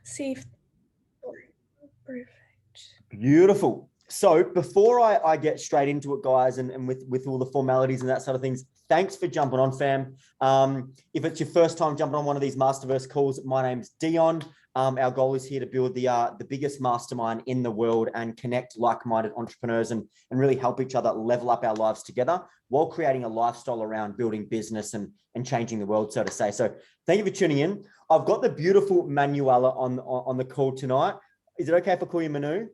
See if perfect. Beautiful. So before I get straight into it, guys, and with all the formalities and that sort of things, thanks for jumping on, fam. If it's your first time jumping on one of these Masterverse calls, my name's Dion. Our goal is here to build the biggest mastermind in the world and connect like-minded entrepreneurs and really help each other level up our lives together while creating a lifestyle around building business and changing the world, so to say. So thank you for tuning in. I've got the beautiful Manuela on the call tonight. Is it okay if I call you Manu?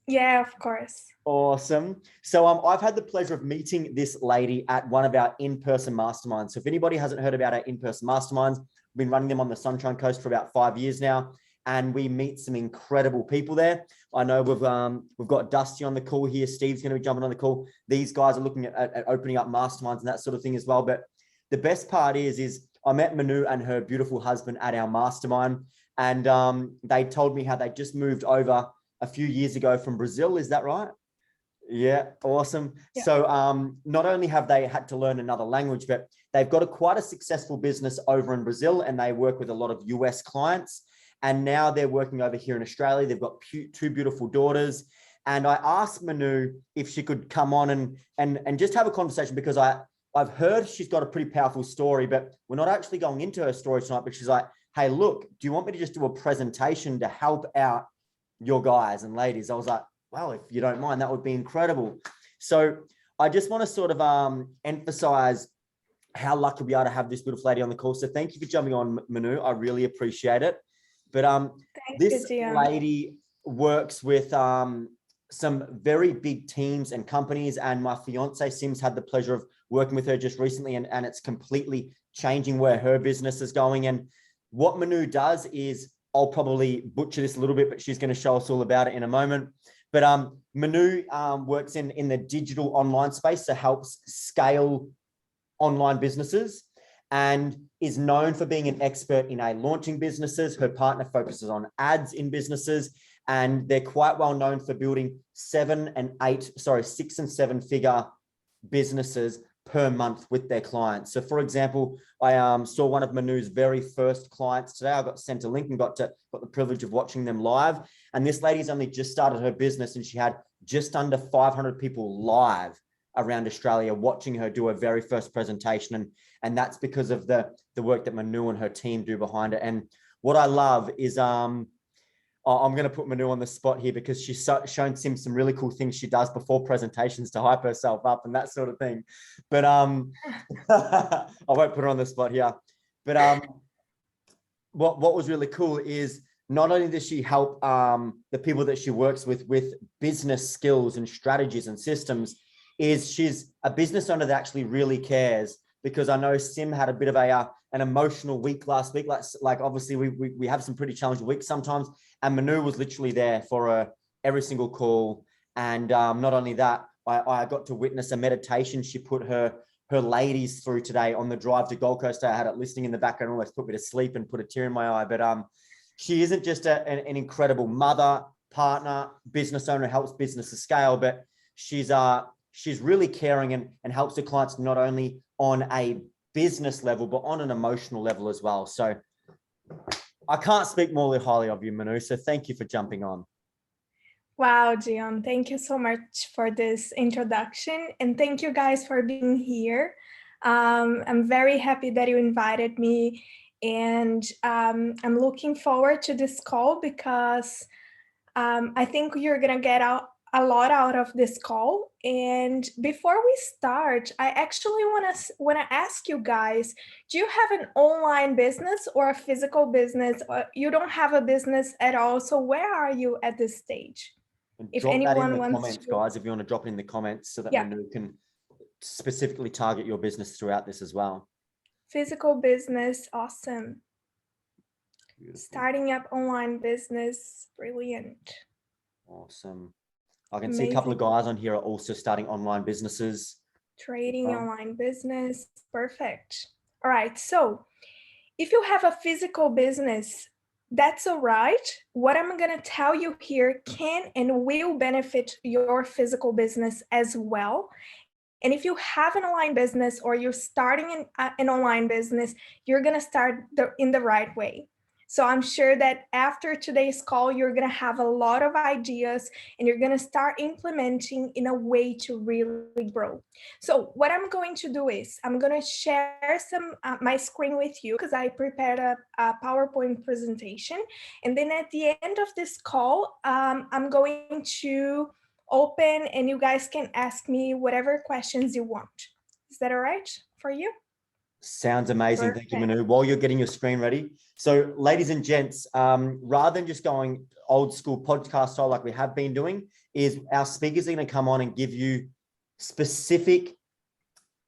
Yeah, of course. Awesome. So I've had the pleasure of meeting this lady at one of our in-person masterminds. So if anybody hasn't heard about our in-person masterminds, we've been running them on the Sunshine Coast for about 5 years now, and we meet some incredible people there. I know we've got Dusty on the call here. Steve's going to be jumping on the call. These guys are looking at opening up masterminds and that sort of thing as well. But the best part is I met Manu and her beautiful husband at our mastermind, and they told me how they just moved over a few years ago from Brazil. Is that right? Yeah, awesome. Yeah. So not only have they had to learn another language, but they've got quite a successful business over in Brazil, and they work with a lot of US clients. And now they're working over here in Australia. They've got two beautiful daughters. And I asked Manu if she could come on and just have a conversation, because I've heard she's got a pretty powerful story, but we're not actually going into her story tonight. But she's like, hey, look, do you want me to just do a presentation to help out your guys and ladies? I was like, well, if you don't mind, that would be incredible. So I just want to sort of emphasize how lucky we are to have this beautiful lady on the call. So thank you for jumping on, Manu. I really appreciate it. But this lady works with some very big teams and companies, and my fiance Sim's had the pleasure of working with her just recently, and it's completely changing where her business is going. And what Manu does is, I'll probably butcher this a little bit, but she's going to show us all about it in a moment. But Manu works in the digital online space, so helps scale online businesses, and is known for being an expert in launching businesses. Her partner focuses on ads in businesses, and they're quite well known for building 6 and 7 figure businesses per month with their clients. So for example, I saw one of Manu's very first clients today. I got sent a link and got the privilege of watching them live. And this lady's only just started her business, and she had just under 500 people live around Australia watching her do her very first presentation. And that's because of the work that Manu and her team do behind it. And what I love is I'm going to put Manu on the spot here, because she's shown Sim some really cool things she does before presentations to hype herself up and that sort of thing. But I won't put her on the spot here. But what was really cool is, not only does she help the people that she works with business skills and strategies and systems, is she's a business owner that actually really cares. Because I know Sim had a bit of an emotional week last week. Like obviously we have some pretty challenging weeks sometimes, and Manu was literally there for her every single call. And not only that, I got to witness a meditation she put her ladies through today on the drive to Gold Coast. I had it listening in the background, almost put me to sleep and put a tear in my eye. But she isn't just an incredible mother, partner, business owner, helps businesses scale, but she's really caring and helps the clients not only on a business level, but on an emotional level as well. So I can't speak more highly of you, Manu. So thank you for jumping on. Wow, Dion, thank you so much for this introduction. And thank you guys for being here. I'm very happy that you invited me. And I'm looking forward to this call, because I think you're going to get a lot out of this call. And before we start, I actually want to ask you guys, do you have an online business or a physical business? Or you don't have a business at all? So where are you at this stage? And if drop that in the comments, guys, if you want to drop it in the comments, so that Manu can specifically target your business throughout this as well. Physical business, awesome. Beautiful. Starting up online business, brilliant. Awesome. I can see a couple of guys on here are also starting online businesses. Trading online business, perfect. All right, so if you have a physical business, that's all right. What I'm going to tell you here can and will benefit your physical business as well. And if you have an online business or you're starting an online business, you're going to start in the right way. So I'm sure that after today's call, you're going to have a lot of ideas and you're going to start implementing in a way to really grow. So what I'm going to do is I'm going to share some my screen with you because I prepared a PowerPoint presentation. And then at the end of this call, I'm going to open and you guys can ask me whatever questions you want. Is that all right for you? Sounds amazing. Perfect. Thank you, Manu. While you're getting your screen ready. So ladies and gents, rather than just going old school podcast style like we have been doing, is our speakers are going to come on and give you specific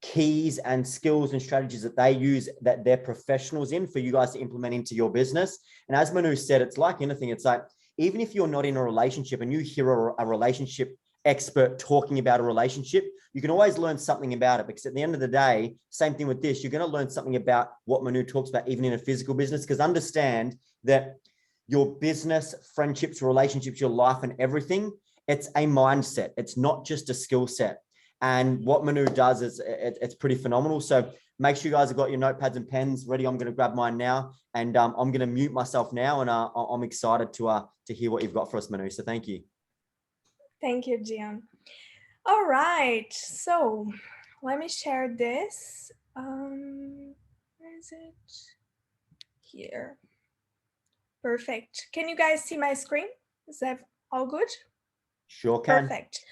keys and skills and strategies that they use that they're professionals in for you guys to implement into your business. And as Manu said, it's like anything. It's like, even if you're not in a relationship and you hear a relationship expert talking about a relationship, you can always learn something about it, because at the end of the day, same thing with this, you're going to learn something about what Manu talks about, even in a physical business, because understand that your business, friendships, relationships, your life and everything, it's a mindset. It's not just a skill set. And what Manu does is it's pretty phenomenal. So make sure you guys have got your notepads and pens ready. I'm going to grab mine now, and I'm going to mute myself now. And I'm excited to hear what you've got for us, Manu. So thank you. Thank you, Gian. All right, so let me share this. Where is it? Here. Perfect. Can you guys see my screen? Is that all good? Sure can. Perfect.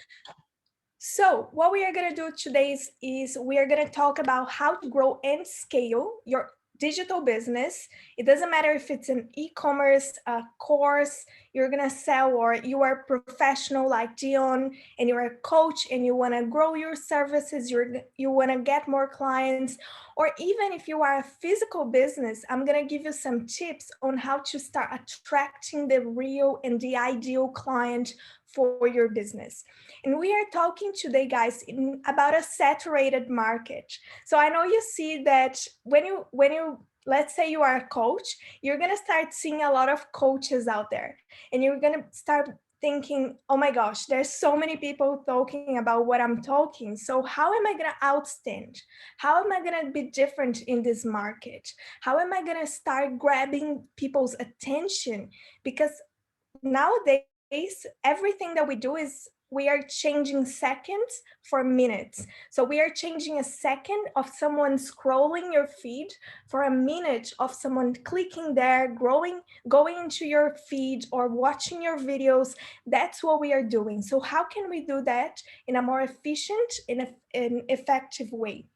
So what we are going to do today is we are going to talk about how to grow and scale your digital business. It doesn't matter if it's an e-commerce course you're going to sell, or you are a professional like Dion and you're a coach and you want to grow your services, you want to get more clients, or even if you are a physical business, I'm going to give you some tips on how to start attracting the real and the ideal client for your business. And we are talking today, guys, about a saturated market. So I know you see that when you let's say you are a coach, you're going to start seeing a lot of coaches out there, and you're going to start thinking, oh my gosh, there's so many people talking about what I'm talking. So how am I going to outstand? How am I going to be different in this market? How am I going to start grabbing people's attention? Because nowadays, everything that we do is we are changing seconds for minutes. So we are changing a second of someone scrolling your feed for a minute of someone clicking there, going into your feed or watching your videos. That's what we are doing. So how can we do that in a more efficient and an effective way?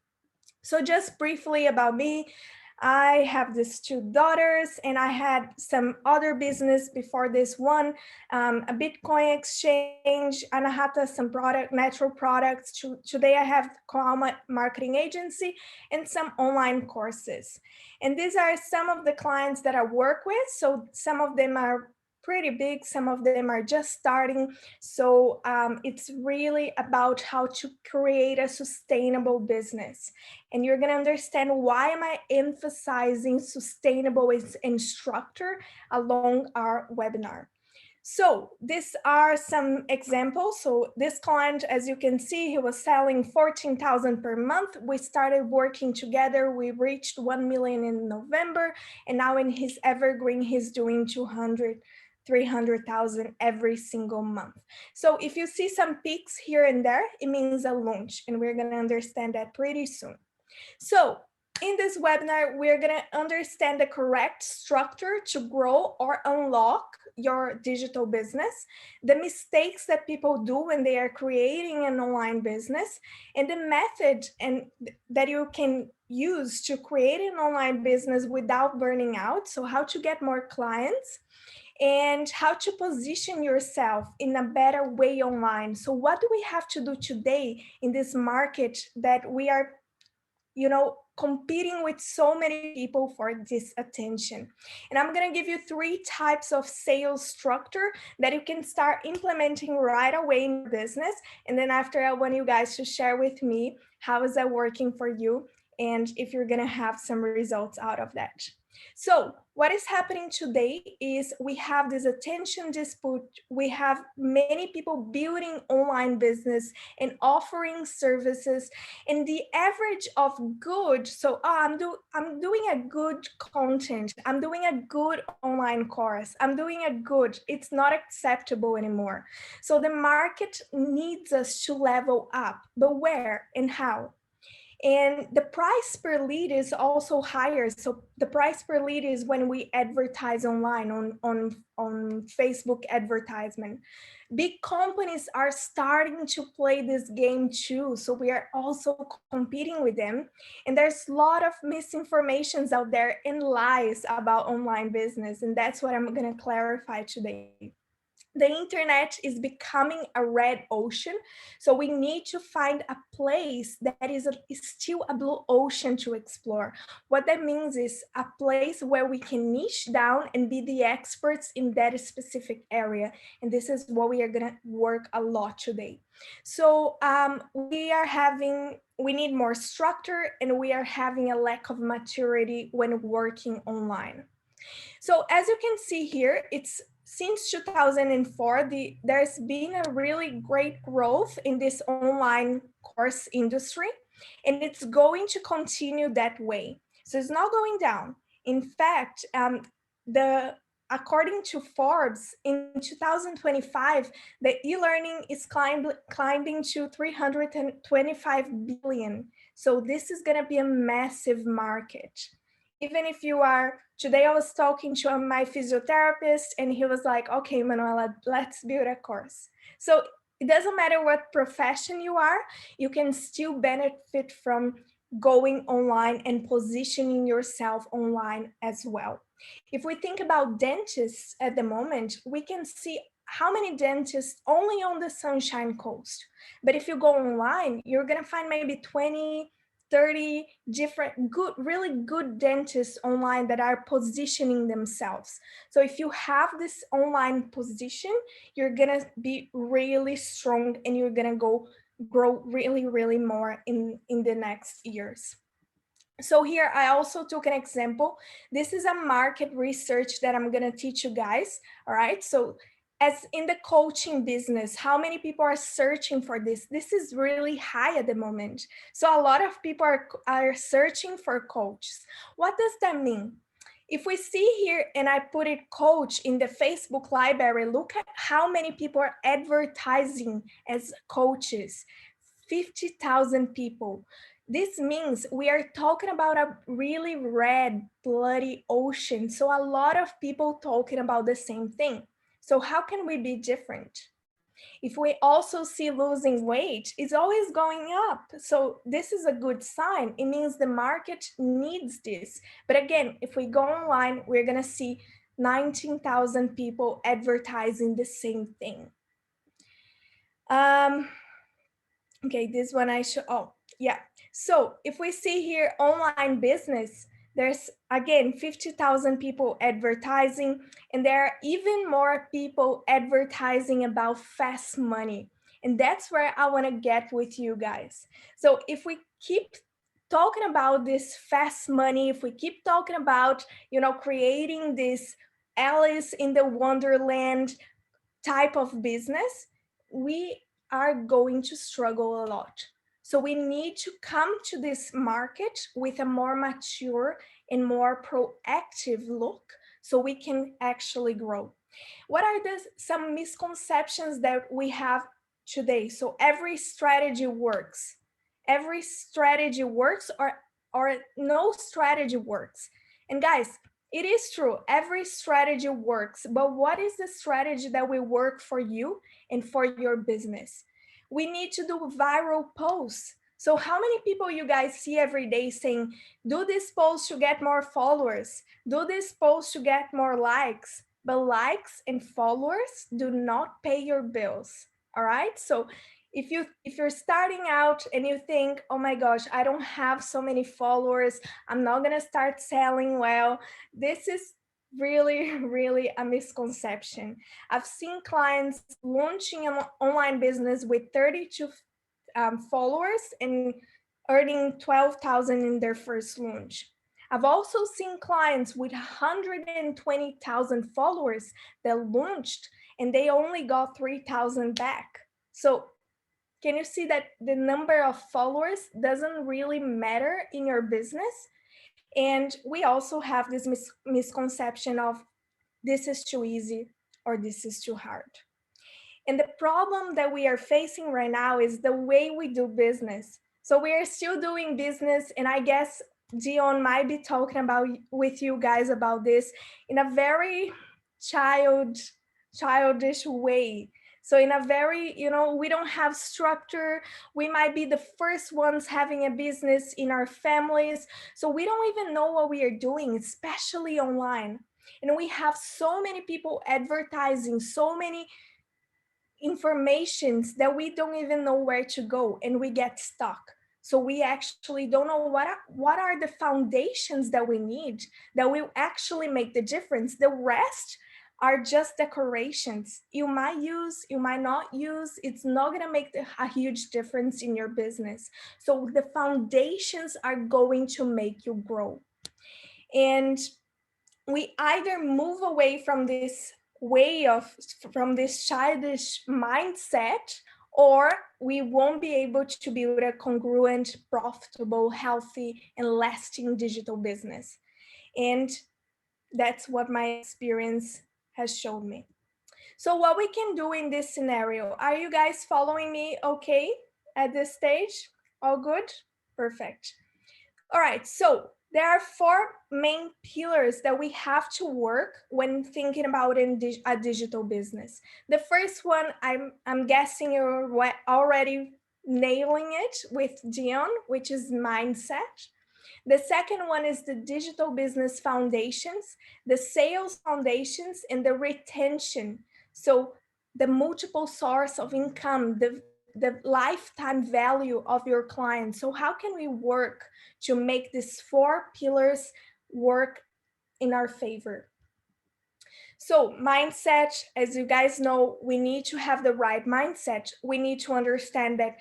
So just briefly about me, I have these two daughters, and I had some other business before this one, a Bitcoin exchange, Anahata, some natural products. Today I have Koama Marketing Agency and some online courses. And these are some of the clients that I work with. So some of them are pretty big, some of them are just starting. So it's really about how to create a sustainable business. And you're going to understand why am I emphasizing sustainable and structure along our webinar. So these are some examples. So this client, as you can see, he was selling 14,000 per month. We started working together. We reached 1 million in November. And now in his evergreen, he's doing 300,000 every single month. So if you see some peaks here and there, it means a launch, and we're going to understand that pretty soon. So in this webinar, we're going to understand the correct structure to grow or unlock your digital business, the mistakes that people do when they are creating an online business, and the method that you can use to create an online business without burning out. So how to get more clients, and how to position yourself in a better way online. So what do we have to do today in this market that we are, competing with so many people for this attention? And I'm going to give you 3 types of sales structure that you can start implementing right away in your business. And then after, I want you guys to share with me how is that working for you, and if you're going to have some results out of that. So what is happening today is we have this attention dispute. We have many people building online business and offering services, and the average of good. So I'm doing a good content. I'm doing a good online course. I'm doing a good. It's not acceptable anymore. So the market needs us to level up, but where and how? And the price per lead is also higher. So the price per lead is when we advertise online on Facebook advertisement. Big companies are starting to play this game too. So we are also competing with them. And there's a lot of misinformations out there and lies about online business. And that's what I'm going to clarify today. The internet is becoming a red ocean, so we need to find a place that is still a blue ocean to explore. What that means is a place where we can niche down and be the experts in that specific area, and this is what we are going to work a lot today. So we need more structure, and we are having a lack of maturity when working online. So as you can see here, it's since 2004, there's been a really great growth in this online course industry, and it's going to continue that way. So it's not going down. In fact, according to Forbes, in 2025, the e-learning is climbing to 325 billion. So this is going to be a massive market. Even if you are, today I was talking to my physiotherapist and he was like, okay, Manuela, let's build a course. So it doesn't matter what profession you are, you can still benefit from going online and positioning yourself online as well. If we think about dentists at the moment, we can see how many dentists only on the Sunshine Coast. But if you go online, you're going to find maybe 20, 30 different good, really good dentists online that are positioning themselves. So if you have this online position, you're gonna be really strong and you're gonna grow really, really more in the next years. So here I also took an example. This is a market research that I'm gonna teach you guys, all right? So as in the coaching business, how many people are searching for this? This is really high at the moment. So a lot of people are searching for coaches. What does that mean? If we see here, and I put it coach in the Facebook library, look at how many people are advertising as coaches. 50,000 people. This means we are talking about a really red, bloody ocean. So a lot of people talking about the same thing. So how can we be different? If we also see losing weight, it's always going up. So this is a good sign. It means the market needs this. But again, if we go online, we're going to see 19,000 people advertising the same thing. Okay, this one I show. Oh, yeah. So if we see here online business, there's again 50,000 people advertising, and there are even more people advertising about fast money. And that's where I want to get with you guys. So if we keep talking about this fast money, if we keep talking about, creating this Alice in the Wonderland type of business, we are going to struggle a lot. So we need to come to this market with a more mature and more proactive look so we can actually grow. What are some misconceptions that we have today? So every strategy works. Every strategy works or no strategy works. And guys, it is true, every strategy works, but what is the strategy that will work for you and for your business? We need to do viral posts. So how many people you guys see every day saying, do this post to get more followers, do this post to get more likes, but likes and followers do not pay your bills, all right? So if you're starting out and you think, oh my gosh, I don't have so many followers, I'm not going to start selling well, this is really, really a misconception. I've seen clients launching an online business with 32 followers and earning 12,000 in their first launch. I've also seen clients with 120,000 followers that launched and they only got 3,000 back. So can you see that the number of followers doesn't really matter in your business? And we also have this misconception of this is too easy or this is too hard. And the problem that we are facing right now is the way we do business. So we are still doing business, and I guess Dion might be talking about with you guys about this in a very childish way. So in a very, we don't have structure. We might be the first ones having a business in our families. So we don't even know what we are doing, especially online. And we have so many people advertising, so many informations that we don't even know where to go, and we get stuck. So we actually don't know what are the foundations that we need that will actually make the difference. The rest are just decorations. You might use, you might not use. It's not going to make a huge difference in your business. So the foundations are going to make you grow. And we either move away from this from this childish mindset, or we won't be able to build a congruent, profitable, healthy, and lasting digital business. And that's what my experience has shown me. So what we can do in this scenario, are you guys following me okay at this stage? All good? Perfect. All right, so there are four main pillars that we have to work when thinking about a digital business. The first one, I'm guessing you're already nailing it with Dion, which is mindset. The second one is the digital business foundations, the sales foundations, and the retention. So the multiple source of income, the lifetime value of your clients. So how can we work to make these four pillars work in our favor? So mindset, as you guys know, we need to have the right mindset. We need to understand that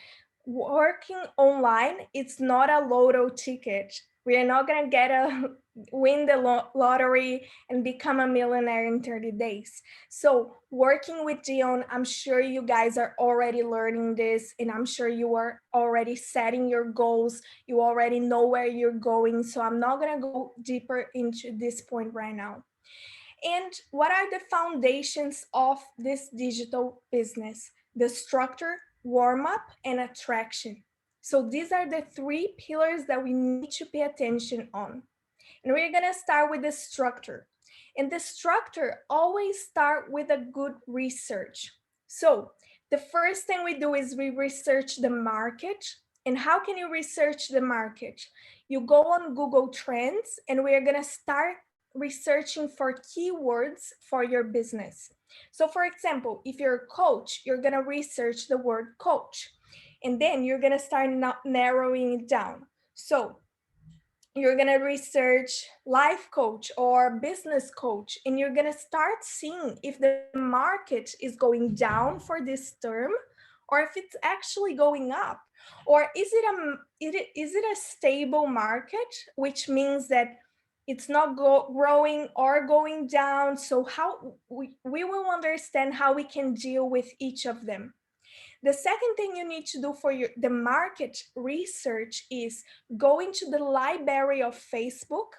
working online, it's not a lotto ticket. We are not going to win the lottery and become a millionaire in 30 days. So working with Dion, I'm sure you guys are already learning this, and I'm sure you are already setting your goals. You already know where you're going. So I'm not going to go deeper into this point right now. And what are the foundations of this digital business? The structure, warm up, and attraction. So these are the three pillars that we need to pay attention on. And we're going to start with the structure. And the structure always start with a good research. So the first thing we do is we research the market. And how can you research the market? You go on Google Trends, and we're going to start researching for keywords for your business. So for example, if you're a coach, you're going to research the word coach, and then you're going to start narrowing it down. So you're going to research life coach or business coach, and you're going to start seeing if the market is going down for this term or if it's actually going up, or is it a stable market, which means that it's not growing or going down. So how we will understand how we can deal with each of them. The second thing you need to do for the market research is going to the library of Facebook.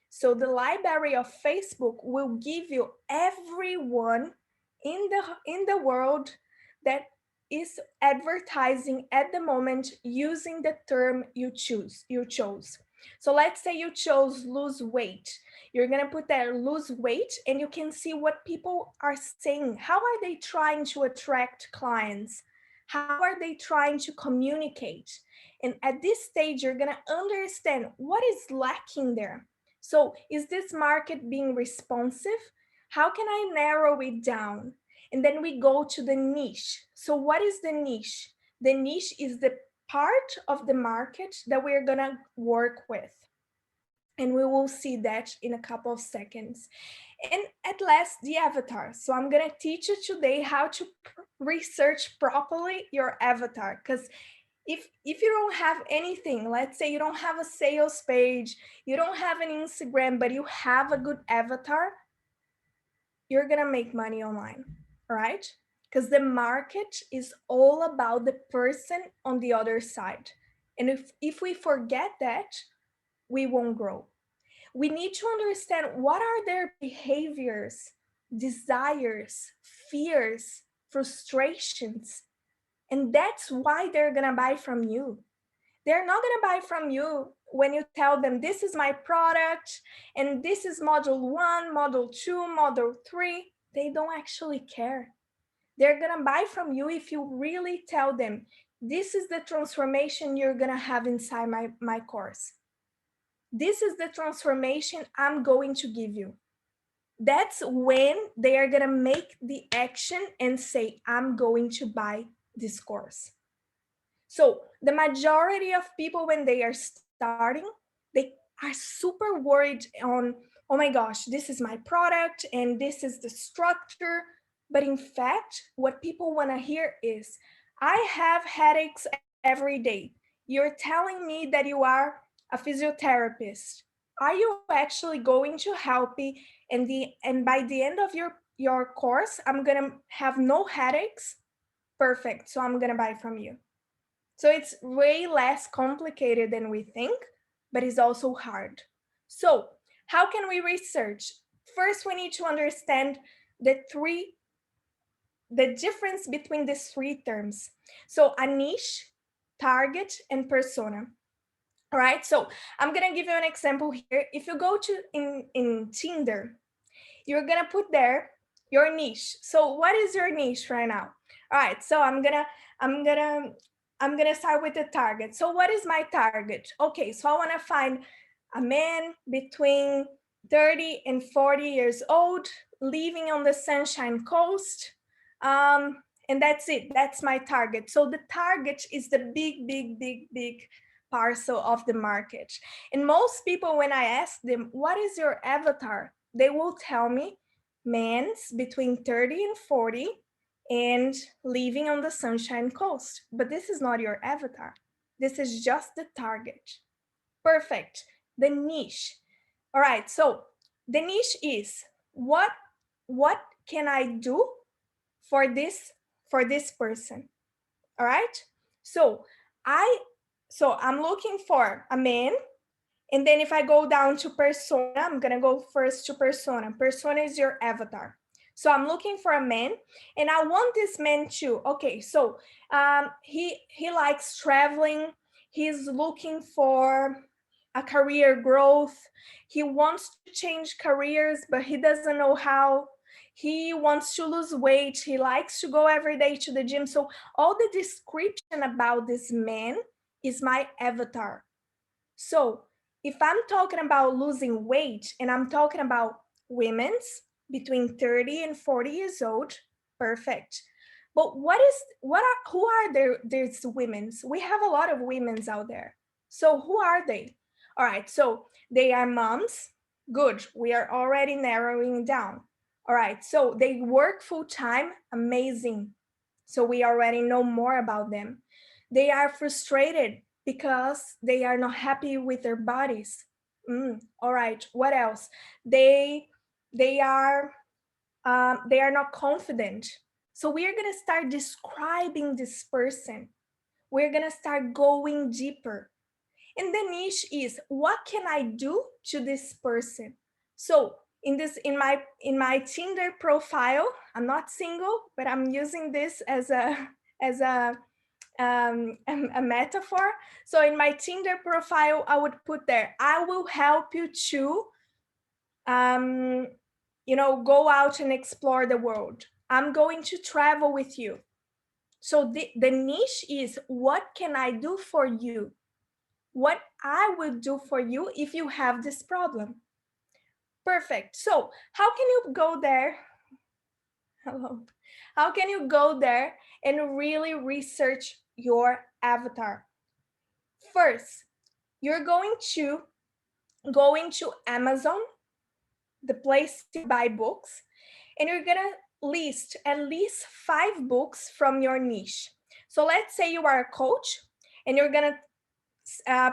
So the library of Facebook will give you everyone in the world that is advertising at the moment using the term you chose. So let's say you chose lose weight. You're going to put there lose weight, and you can see what people are saying. How are they trying to attract clients? How are they trying to communicate? And at this stage, you're going to understand what is lacking there. So is this market being responsive? How can I narrow it down? And then we go to the niche. So what is the niche? The niche is the part of the market that we're going to work with. And we will see that in a couple of seconds. And at last, the avatar. So I'm going to teach you today how to research properly your avatar, because if you don't have anything, let's say you don't have a sales page, you don't have an Instagram, but you have a good avatar, you're gonna make money online, right? Because the market is all about the person on the other side. And if we forget that, we won't grow. We need to understand what are their behaviors, desires, fears, frustrations. And that's why they're gonna buy from you. They're not gonna buy from you when you tell them this is my product and this is module 1, module 2, module 3. They don't actually care. They're gonna buy from you if you really tell them this is the transformation you're gonna have inside my course. This is the transformation I'm going to give you. That's when they are gonna make the action and say, I'm going to buy this course. So the majority of people, when they are starting, they are super worried on, oh my gosh, this is my product and this is the structure. But in fact, what people want to hear is, I have headaches every day. You're telling me that you are a physiotherapist. Are you actually going to help me? And by the end of your course, I'm gonna have no headaches. Perfect. So I'm gonna buy from you. So it's way less complicated than we think, but it's also hard. So how can we research? First, we need to understand the difference between these three terms. So a niche, target, and persona. All right, so I'm gonna give you an example here. If you go to in Tinder, you're gonna put there your niche. So what is your niche right now? All right, so I'm gonna start with the target. So what is my target? Okay, so I want to find a man between 30 and 40 years old, living on the Sunshine Coast. And that's it. That's my target. So the target is the big parcel of the market. And most people, when I ask them, what is your avatar? They will tell me men's between 30 and 40 and living on the Sunshine Coast. But this is not your avatar. This is just the target. Perfect. The niche. All right. So the niche is what can I do for this person? All right. So I'm looking for a man. And then if I go down to persona, I'm gonna go first to persona. Persona is your avatar. So I'm looking for a man, and I want this man to, okay, so he likes traveling. He's looking for a career growth. He wants to change careers, but he doesn't know how. He wants to lose weight. He likes to go every day to the gym. So all the description about this man is my avatar. So if I'm talking about losing weight and I'm talking about women's between 30 and 40 years old, perfect. But who are there's women's? We have a lot of women's out there. So who are they? All right, so they are moms. Good, we are already narrowing down. All right, so they work full time, amazing. So we already know more about them. They are frustrated because they are not happy with their bodies. All right, what else? They are not confident. So we are gonna start describing this person. We're gonna start going deeper. And the niche is, what can I do to this person? So in my Tinder profile, I'm not single, but I'm using this as a as a metaphor. So in my Tinder profile, I would put there, I will help you to, go out and explore the world. I'm going to travel with you. So the niche is, what can I do for you? What I will do for you if you have this problem. Perfect. So how can you go there? Hello. How can you go there and really research your avatar? First, you're going to go into Amazon, the place to buy books, and you're gonna list at least 5 books from your niche. So let's say you are a coach and you're gonna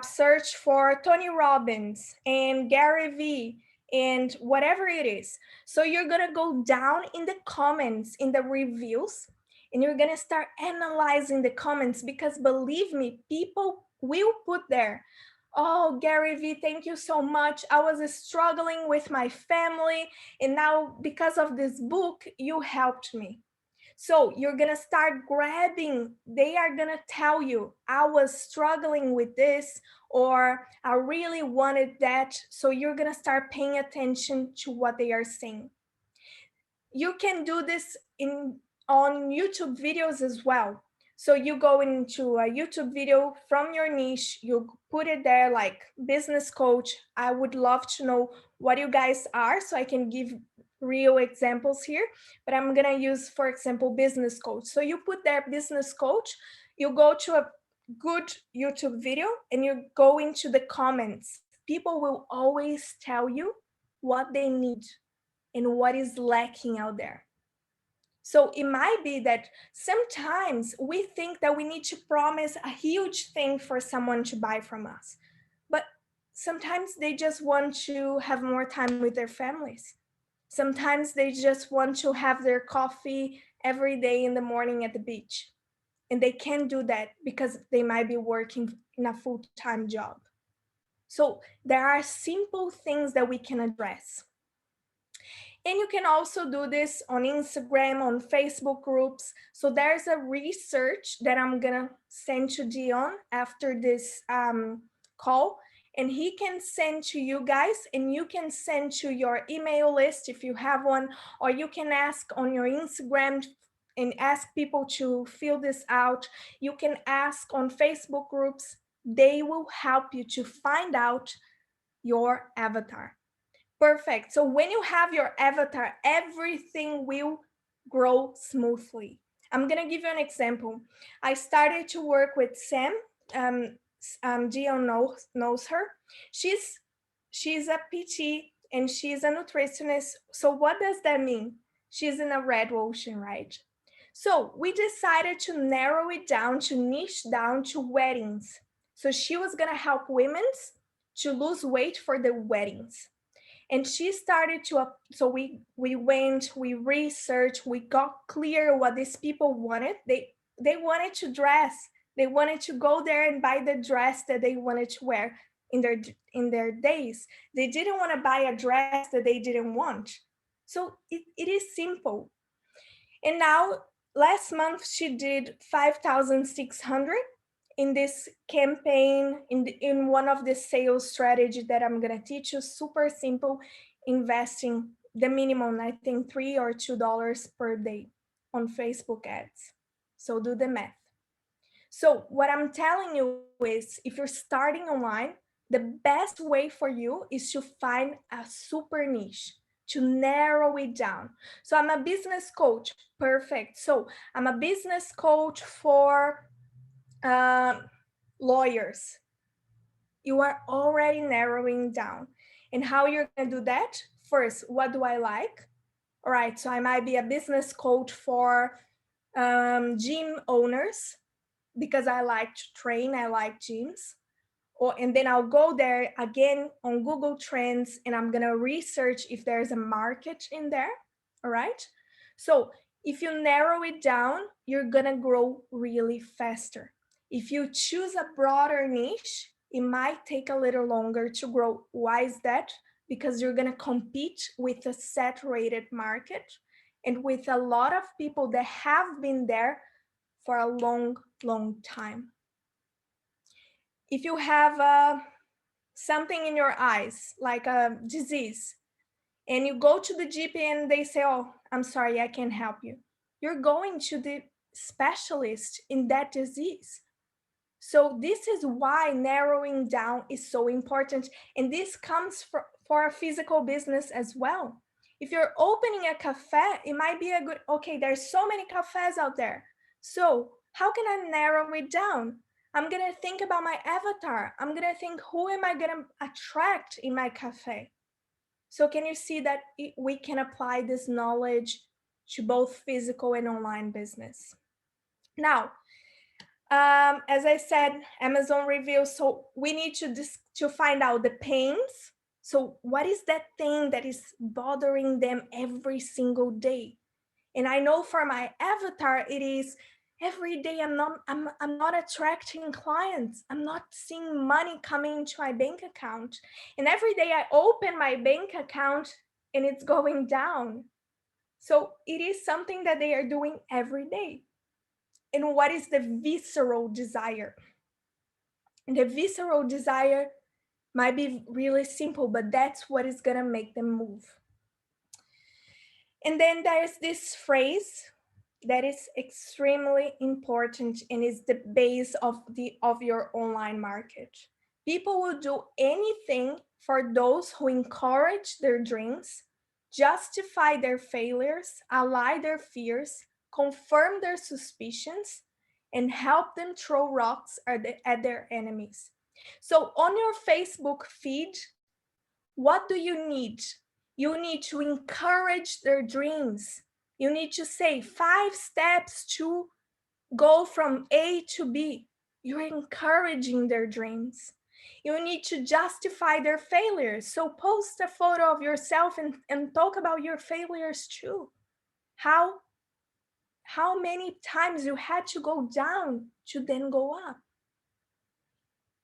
search for Tony Robbins and Gary Vee and whatever it is. So you're gonna go down in the comments, in the reviews, and you're gonna start analyzing the comments, because believe me, people will put there, oh, Gary Vee, thank you so much. I was struggling with my family, and now because of this book, you helped me. So you're going to start grabbing, they are going to tell you, I was struggling with this, or I really wanted that. So you're going to start paying attention to what they are saying. You can do this on YouTube videos as well. So you go into a YouTube video from your niche, you put it there like business coach. I would love to know what you guys are so I can give real examples here, but I'm gonna use, for example, business coach. So you put there business coach, you go to a good YouTube video and you go into the comments. People will always tell you what they need and what is lacking out there. So it might be that sometimes we think that we need to promise a huge thing for someone to buy from us, but sometimes they just want to have more time with their families. Sometimes they just want to have their coffee every day in the morning at the beach. And they can't do that because they might be working in a full-time job. So there are simple things that we can address. And you can also do this on Instagram, on Facebook groups. So there's a research that I'm gonna send to Dion after this call, and he can send to you guys, and you can send to your email list if you have one, or you can ask on your Instagram and ask people to fill this out. You can ask on Facebook groups. They will help you to find out your avatar. Perfect. So when you have your avatar, everything will grow smoothly. I'm going to give you an example. I started to work with Sam. Gio knows her. She's a PT and she's a nutritionist. So what does that mean? She's in a red ocean, right? So we decided to narrow it down, to niche down to weddings. So she was going to help women to lose weight for the weddings. And she started to, so we went, we researched, we got clear what these people wanted. They wanted to dress. They wanted to go there and buy the dress that they wanted to wear in their days. They didn't want to buy a dress that they didn't want. So it is simple. And now last month she did 5,600 in this campaign, in one of the sales strategies that I'm gonna teach you. Super simple, investing the minimum, I think $3 or $2 per day on Facebook ads. So do the math. So what I'm telling you is, if you're starting online, the best way for you is to find a super niche, to narrow it down. So I'm a business coach. Perfect. So I'm a business coach for lawyers. You are already narrowing down. And how you're going to do that? First, what do I like? All right, so I might be a business coach for gym owners because I like to train, I like gyms. And then I'll go there again on Google Trends and I'm going to research if there's a market in there. All right. So if you narrow it down, you're going to grow really faster. If you choose a broader niche, it might take a little longer to grow. Why is that? Because you're going to compete with a saturated market and with a lot of people that have been there for a long, long time. If you have something in your eyes, like a disease, and you go to the GP and they say, oh, I'm sorry, I can't help you. You're going to the specialist in that disease. So this is why narrowing down is so important. And this comes for a physical business as well. If you're opening a cafe, it might be a good, okay, there's so many cafes out there. So how can I narrow it down? I'm going to think about my avatar. I'm going to think, who am I going to attract in my cafe? So can you see that we can apply this knowledge to both physical and online business? Now, As I said, Amazon reviews. So we need to find out the pains. So what is that thing that is bothering them every single day? And I know for my avatar, it is every day I'm not attracting clients. I'm not seeing money coming into my bank account. And every day I open my bank account and it's going down. So it is something that they are doing every day. And what is the visceral desire? And the visceral desire might be really simple, but that's what is gonna make them move. And then there's this phrase that is extremely important and is the base of your online market. People will do anything for those who encourage their dreams, justify their failures, ally their fears, confirm their suspicions, and help them throw rocks at their enemies. So on your Facebook feed, what do you need? You need to encourage their dreams. You need to say 5 steps to go from A to B. You're encouraging their dreams. You need to justify their failures. So post a photo of yourself and talk about your failures too. How many times you had to go down to then go up.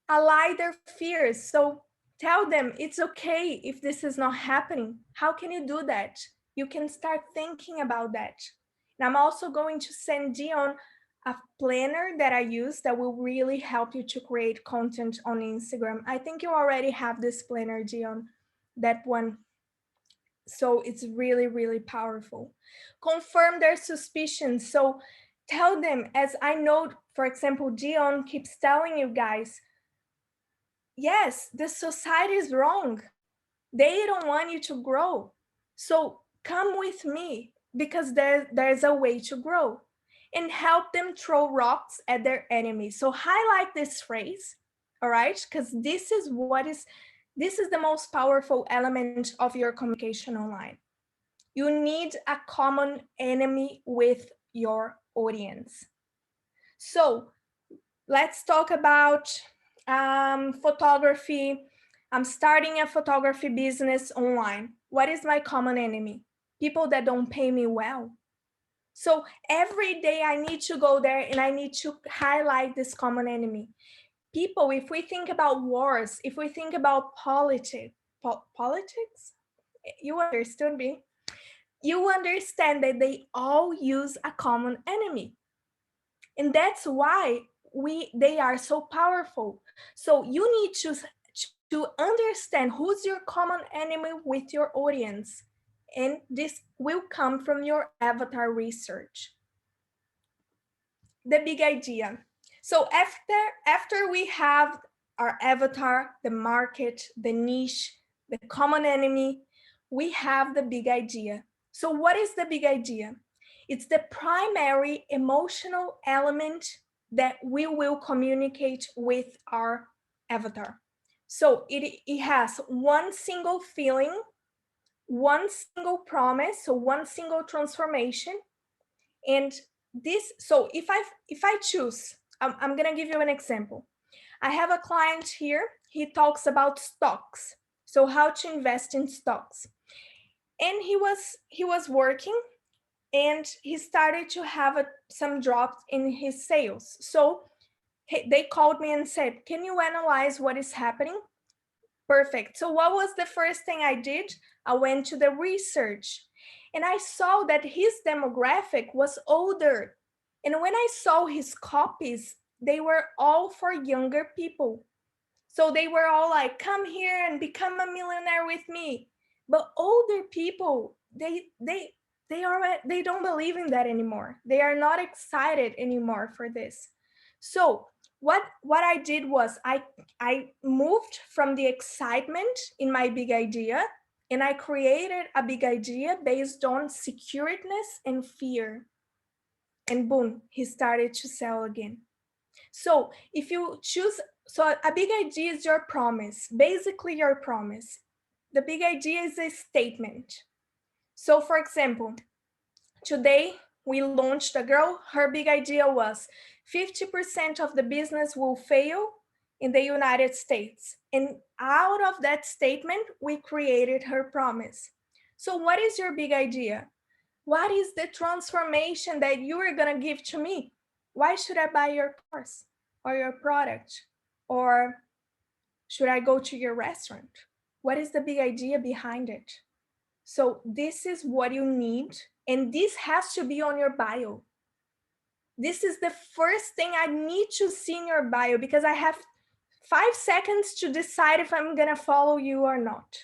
Ally their fears. So tell them it's okay if this is not happening. How can you do that? You can start thinking about that. And I'm also going to send Dion a planner that I use that will really help you to create content on Instagram. I think you already have this planner, Dion, that one. So it's really, really powerful. Confirm their suspicions. So tell them, as I know, for example, Dion keeps telling you guys, yes, the society is wrong. They don't want you to grow. So come with me because there's a way to grow, and help them throw rocks at their enemies. So highlight this phrase, all right? Because this is the most powerful element of your communication online. You need a common enemy with your audience. So let's talk about photography. I'm starting a photography business online. What is my common enemy? People that don't pay me well. So every day I need to go there and I need to highlight this common enemy. People, if we think about wars, if we think about politics, you understood me. You understand that they all use a common enemy. And that's why they are so powerful. So you need to understand who's your common enemy with your audience, and this will come from your avatar research. The big idea. So after we have our avatar, the market, the niche, the common enemy, we have the big idea. So what is the big idea? It's the primary emotional element that we will communicate with our avatar. So it has one single feeling, one single promise, so one single transformation. And this, so if I choose, I'm gonna give you an example. I have a client here, he talks about stocks, so how to invest in stocks. And he was working, and he started to have some drops in his sales. So they called me and said, can you analyze what is happening? Perfect. So what was the first thing I did? I went to the research, and I saw that his demographic was older. And when I saw his copies, they were all for younger people. So they were all like, come here and become a millionaire with me. But older people, they don't believe in that anymore. They are not excited anymore for this. So what I did was I moved from the excitement in my big idea, and I created a big idea based on securedness and fear. And boom, he started to sell again. So if you choose, so a big idea is your promise, basically your promise. The big idea is a statement. So for example, today we launched a girl. Her big idea was 50% of the business will fail in the United States. And out of that statement, we created her promise. So what is your big idea? What is the transformation that you are going to give to me? Why should I buy your course or your product? Or should I go to your restaurant? What is the big idea behind it? So this is what you need. And this has to be on your bio. This is the first thing I need to see in your bio, because I have 5 seconds to decide if I'm going to follow you or not.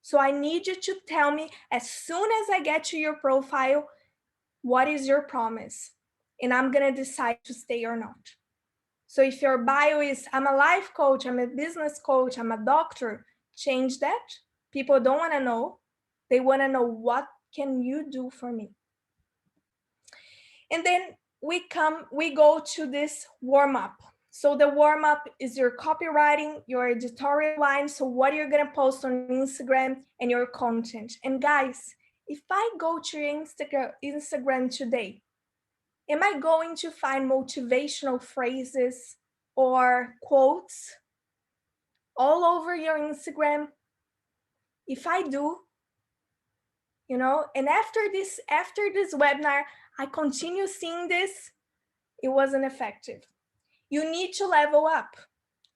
So I need you to tell me as soon as I get to your profile, what is your promise? And I'm going to decide to stay or not. So if your bio is, I'm a life coach, I'm a business coach, I'm a doctor, change that. People don't want to know. They want to know, what can you do for me? And then we go to this warm up. So the warm up is your copywriting, your editorial line. So what you're going to post on Instagram and your content. And guys, if I go to your Instagram today, am I going to find motivational phrases or quotes all over your Instagram? If I do, and after this webinar, I continue seeing this, it wasn't effective. You need to level up.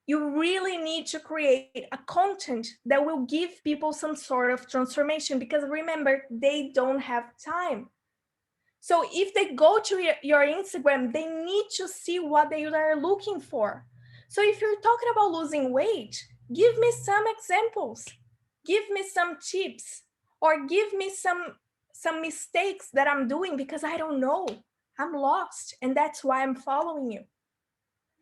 You really need to create a content that will give people some sort of transformation, because remember, they don't have time. So if they go to your Instagram, they need to see what they are looking for. So if you're talking about losing weight, give me some examples, give me some tips, or give me some mistakes that I'm doing, because I don't know. I'm lost, and that's why I'm following you.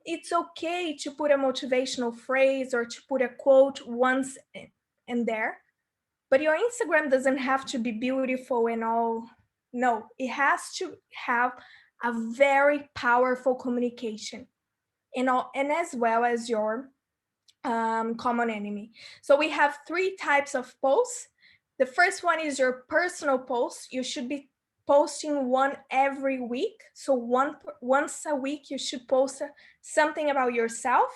It's okay to put a motivational phrase or to put a quote once and there, but your Instagram doesn't have to be beautiful and all. No, it has to have a very powerful communication, and as well as your common enemy. So we have 3 types of posts. The first one is your personal post. You should be posting one every week. So once a week, you should post something about yourself,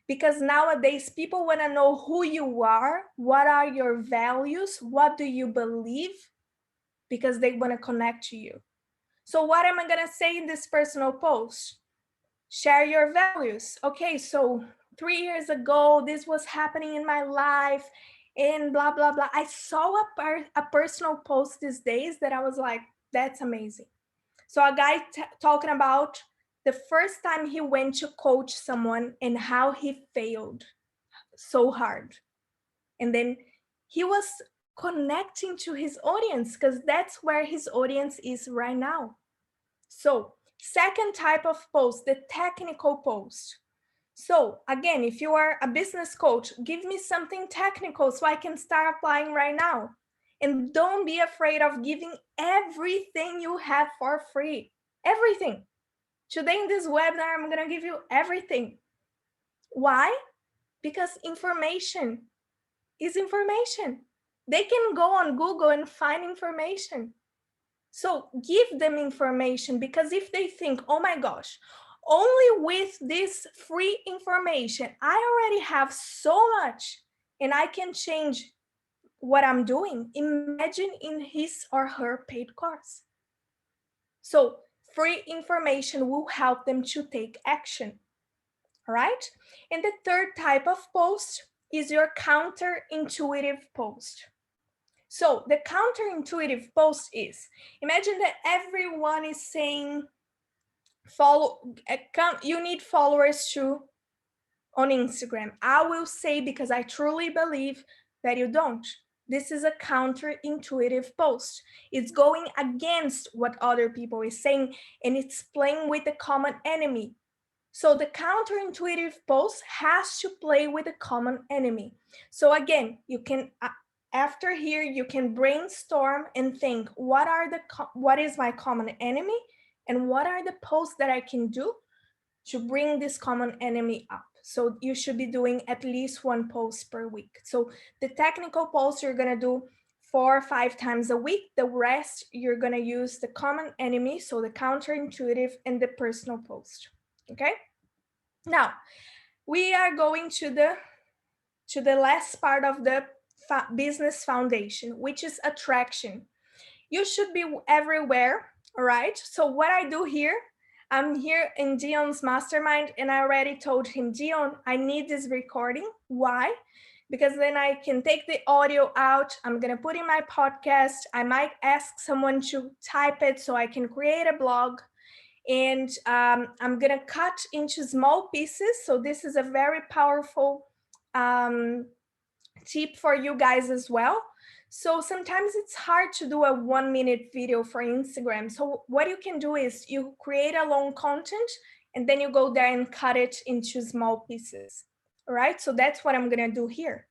because nowadays people want to know who you are, what are your values, what do you believe, because they want to connect to you. So what am I going to say in this personal post? Share your values. Okay, so 3 years ago, this was happening in my life and blah, blah, blah. I saw a personal post these days that I was like, that's amazing. So a guy talking about the first time he went to coach someone and how he failed so hard. And then he was connecting to his audience, because that's where his audience is right now. So second type of post, the technical post. So again, if you are a business coach, give me something technical so I can start applying right now. And don't be afraid of giving everything you have for free. Everything. Today in this webinar, I'm going to give you everything. Why? Because information is information. They can go on Google and find information. So give them information, because if they think, oh my gosh, only with this free information, I already have so much and I can change what I'm doing. Imagine in his or her paid course. So free information will help them to take action. All right. And the third type of post is your counterintuitive post. So the counterintuitive post is, imagine that everyone is saying, you need followers too on Instagram. I will say, because I truly believe that you don't. This is a counterintuitive post. It's going against what other people are saying, and it's playing with the common enemy. So the counterintuitive post has to play with the common enemy. So again, you can, after here, you can brainstorm and think, what is my common enemy, and what are the posts that I can do to bring this common enemy up. So you should be doing at least 1 post per week. So the technical posts, you're gonna do 4 or 5 times a week. The rest, you're going to use the common enemy, so the counterintuitive and the personal post. Okay. Now, we are going to the last part of the business foundation, which is attraction. You should be everywhere, all right? So what I do here, I'm here in Dion's mastermind, and I already told him, Dion, I need this recording. Why? Because then I can take the audio out. I'm going to put in my podcast. I might ask someone to type it so I can create a blog. And I'm going to cut into small pieces. So this is a very powerful tip for you guys as well. So sometimes it's hard to do a 1-minute video for Instagram. So what you can do is you create a long content and then you go there and cut it into small pieces. All right, so that's what I'm going to do here.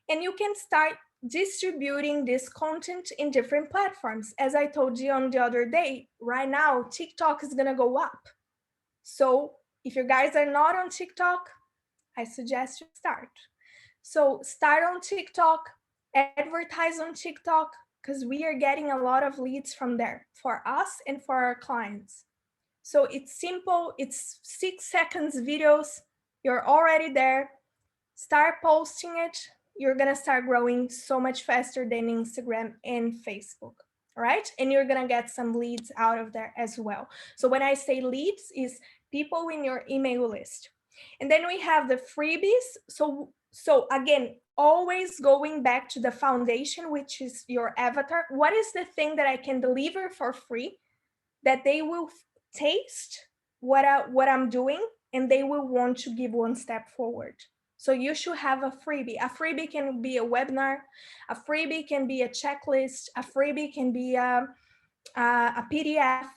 And you can start distributing this content in different platforms. As I told you on the other day, right now, TikTok is going to go up. So if you guys are not on TikTok, I suggest you start. So start on TikTok, advertise on TikTok, because we are getting a lot of leads from there for us and for our clients. So it's simple, it's 6 seconds videos, you're already there. Start posting it, you're gonna start growing so much faster than Instagram and Facebook, right? And you're gonna get some leads out of there as well. So when I say leads, is people in your email list. And then we have the freebies. So again, always going back to the foundation, which is your avatar. What is the thing that I can deliver for free that they will taste what I'm doing and they will want to give one step forward? So you should have a freebie. A freebie can be a webinar. A freebie can be a checklist. A freebie can be a PDF.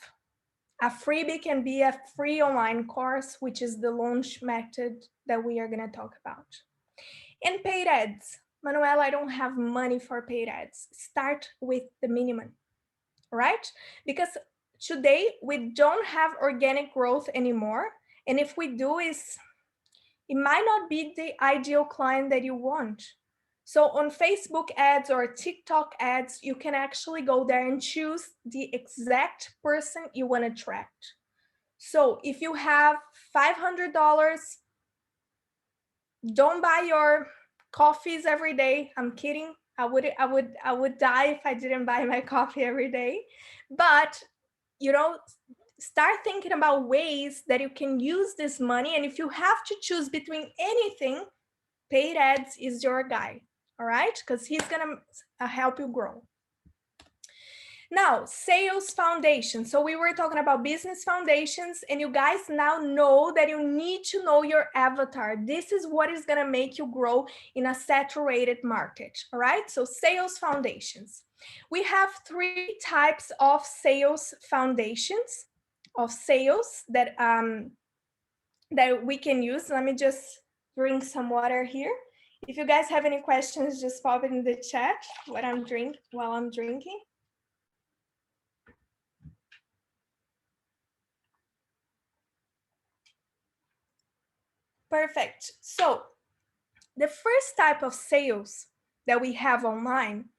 A freebie can be a free online course, which is the launch method that we are going to talk about. And paid ads. Manuela, I don't have money for paid ads. Start with the minimum, right? Because today we don't have organic growth anymore. And if we do, it might not be the ideal client that you want. So on Facebook ads or TikTok ads, you can actually go there and choose the exact person you want to attract. So if you have $500, don't buy your coffees every day. I'm kidding. I would die if I didn't buy my coffee every day. But start thinking about ways that you can use this money. And if you have to choose between anything, paid ads is your guy. All right, because he's gonna help you grow. Now, sales foundation. So we were talking about business foundations, and you guys now know that you need to know your avatar. This is what is going to make you grow in a saturated market. All right. So sales foundations. We have 3 types of sales foundations of sales that we can use. Let me just drink some water here. If you guys have any questions, just pop it in the chat while I'm drinking. Perfect. So the first type of sales that we have online,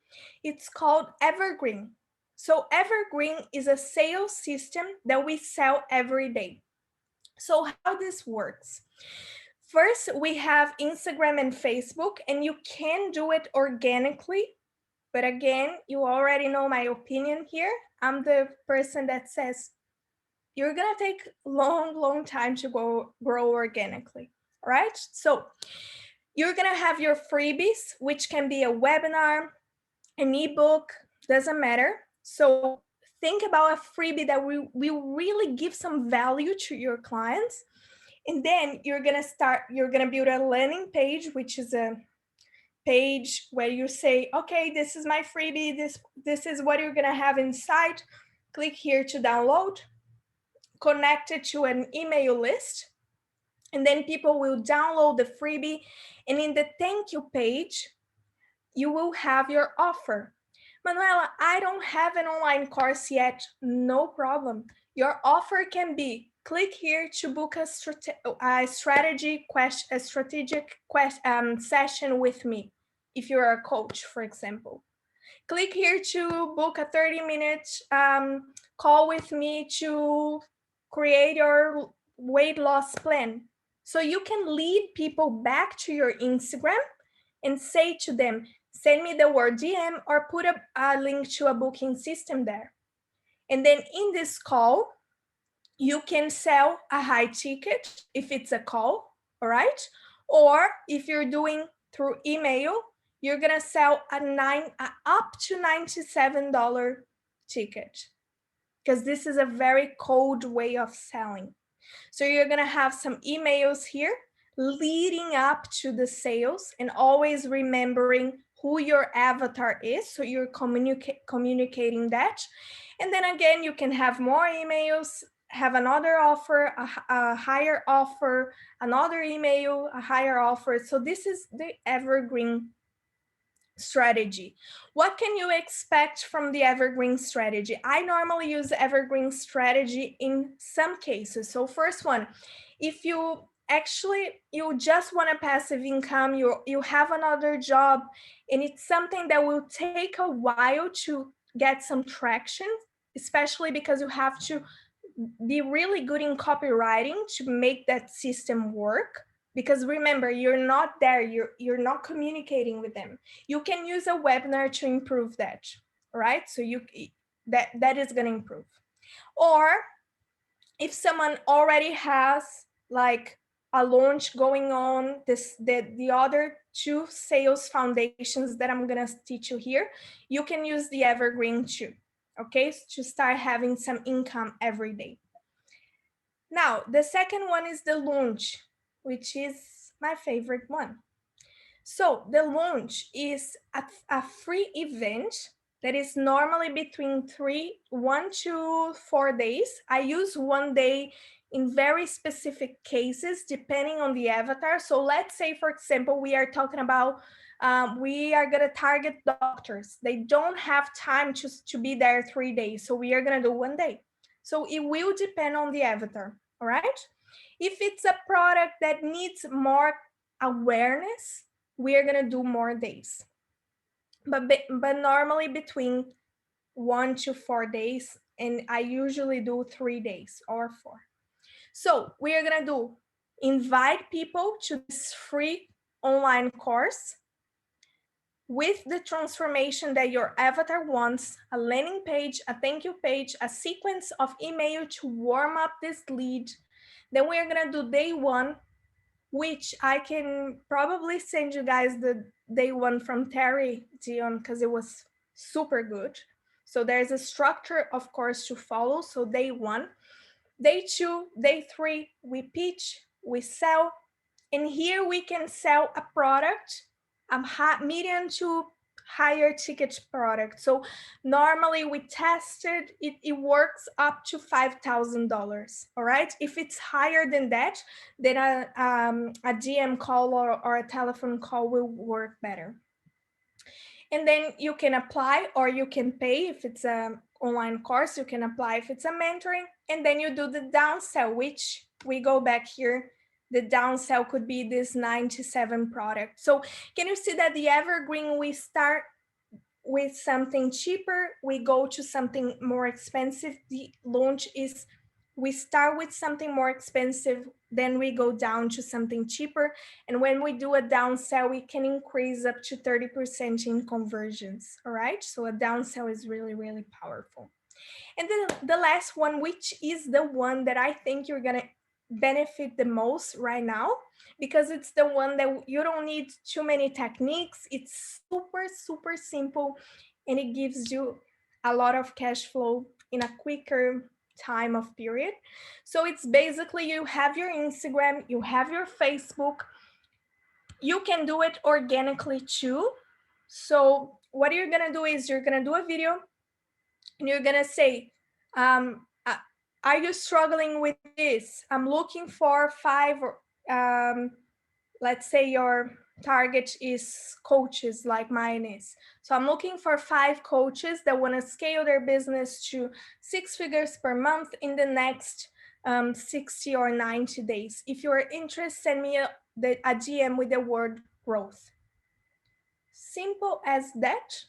it's called evergreen. So evergreen is a sales system that we sell every day. So how this works? First, we have Instagram and Facebook, and you can do it organically. But again, you already know my opinion here. I'm the person that says you're going to take long time to grow organically. All right. So you're going to have your freebies, which can be a webinar, an ebook, doesn't matter. So think about a freebie that will really give some value to your clients. And then you're going to build a landing page, which is a page where you say, okay, this is my freebie. This is what you're going to have inside. Click here to download, connect it to an email list. And then people will download the freebie. And in the thank you page, you will have your offer. Manuela, I don't have an online course yet. No problem. Your offer can be click here to book a strategic session with me. If you're a coach, for example, click here to book a 30-minute call with me to create your weight loss plan. So you can lead people back to your Instagram and say to them, send me the word DM or put a link to a booking system there. And then in this call, you can sell a high ticket if it's a call, all right? Or if you're doing through email, you're gonna sell a up to $97 ticket, because this is a very cold way of selling. So you're gonna have some emails here leading up to the sales, and always remembering who your avatar is, so you're communicating that. And then again, you can have more emails, have another offer, a higher offer, another email, a higher offer. So this is the evergreen strategy. What can you expect from the evergreen strategy? I normally use evergreen strategy in some cases. So first one, if you just want a passive income, you have another job, and it's something that will take a while to get some traction, especially because you have to be really good in copywriting to make that system work. Because remember, you're not there, you're not communicating with them. You can use a webinar to improve that, right? So that is going to improve. Or if someone already has like a launch going on, the other two sales foundations that I'm going to teach you here, you can use the evergreen too, okay, to start having some income every day. Now, the second one is the launch, which is my favorite one. So the launch is a free event that is normally between 1 to 4 days. I use 1 day in very specific cases, depending on the avatar. So let's say, for example, we are talking about, we are gonna target doctors. They don't have time to be there 3 days. So we are gonna do 1 day. So it will depend on the avatar, all right? If it's a product that needs more awareness, we are gonna do more days. But normally between 1 to 4 days, and I usually do 3 days or 4. So we are gonna invite people to this free online course with the transformation that your avatar wants, a landing page, a thank you page, a sequence of email to warm up this lead. Then we are gonna do day 1, which I can probably send you guys the day 1 from Terry Dion, because it was super good. So there's a structure, of course, to follow. So day 1, day 2, day 3, we pitch, we sell, and here we can sell a product, medium to higher ticket product. So normally we tested it works up to $5,000. All right. If it's higher than that, then a DM call or a telephone call will work better. And then you can apply or you can pay. If it's an online course, you can apply if it's a mentoring, and then you do the downsell, which we go back here. The downsell could be this 97 product. So can you see that the evergreen, we start with something cheaper, we go to something more expensive. The launch is, we start with something more expensive, then we go down to something cheaper. And when we do a downsell, we can increase up to 30% in conversions. All right. So a downsell is really, really powerful. And then the last one, which is the one that I think you're going to benefit the most right now, because it's the one that you don't need too many techniques. It's super, super simple, and it gives you a lot of cash flow in a quicker time of period. So it's basically, you have your Instagram, you have your Facebook, you can do it organically too. So what you're gonna do is you're gonna do a video and you're gonna say, are you struggling with this? I'm looking for 5, let's say your target is coaches like mine is. So I'm looking for 5 coaches that want to scale their business to 6 figures per month in the next 60 or 90 days. If you're interested, send me a DM with the word growth. Simple as that.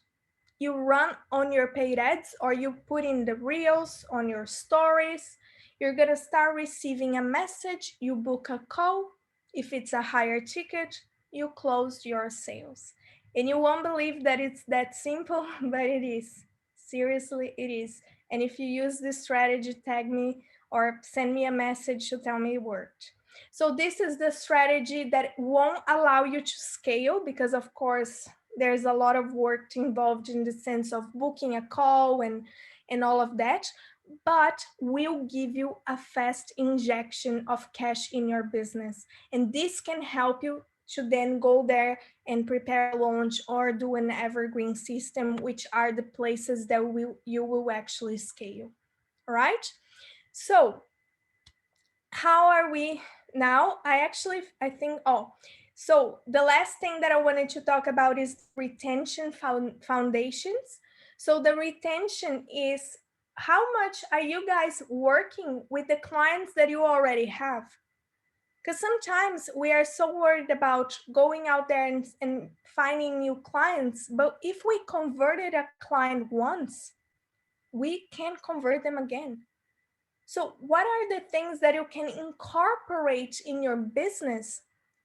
you run on your paid ads or you put in the reels on your stories, you're gonna start receiving a message, you book a call. If it's a higher ticket, you close your sales. And you won't believe that it's that simple, but it is. Seriously, it is. And if you use this strategy, tag me or send me a message to tell me it worked. So this is the strategy that won't allow you to scale because of course there's a lot of work involved in the sense of booking a call and all of that, but will give you a fast injection of cash in your business. And this can help you to then go there and prepare a launch or do an evergreen system, which are the places that you will actually scale. All right. So how are we now? I think, so the last thing that I wanted to talk about is retention foundations. So the retention is how much are you guys working with the clients that you already have? Because sometimes we are so worried about going out there and finding new clients, but if we converted a client once, we can't convert them again. So what are the things that you can incorporate in your business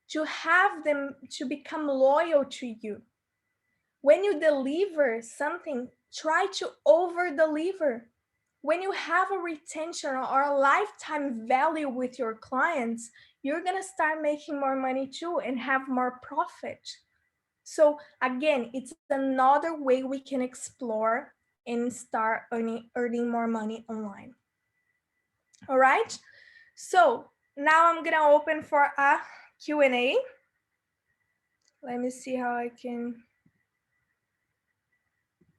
to have them to become loyal to you? When you deliver something, try to over deliver. When you have a retention or a lifetime value with your clients, you're going to start making more money too and have more profit. So again, it's another way we can explore and start earning more money online. All right. So now I'm gonna open for a Q&A. Let me see how I can.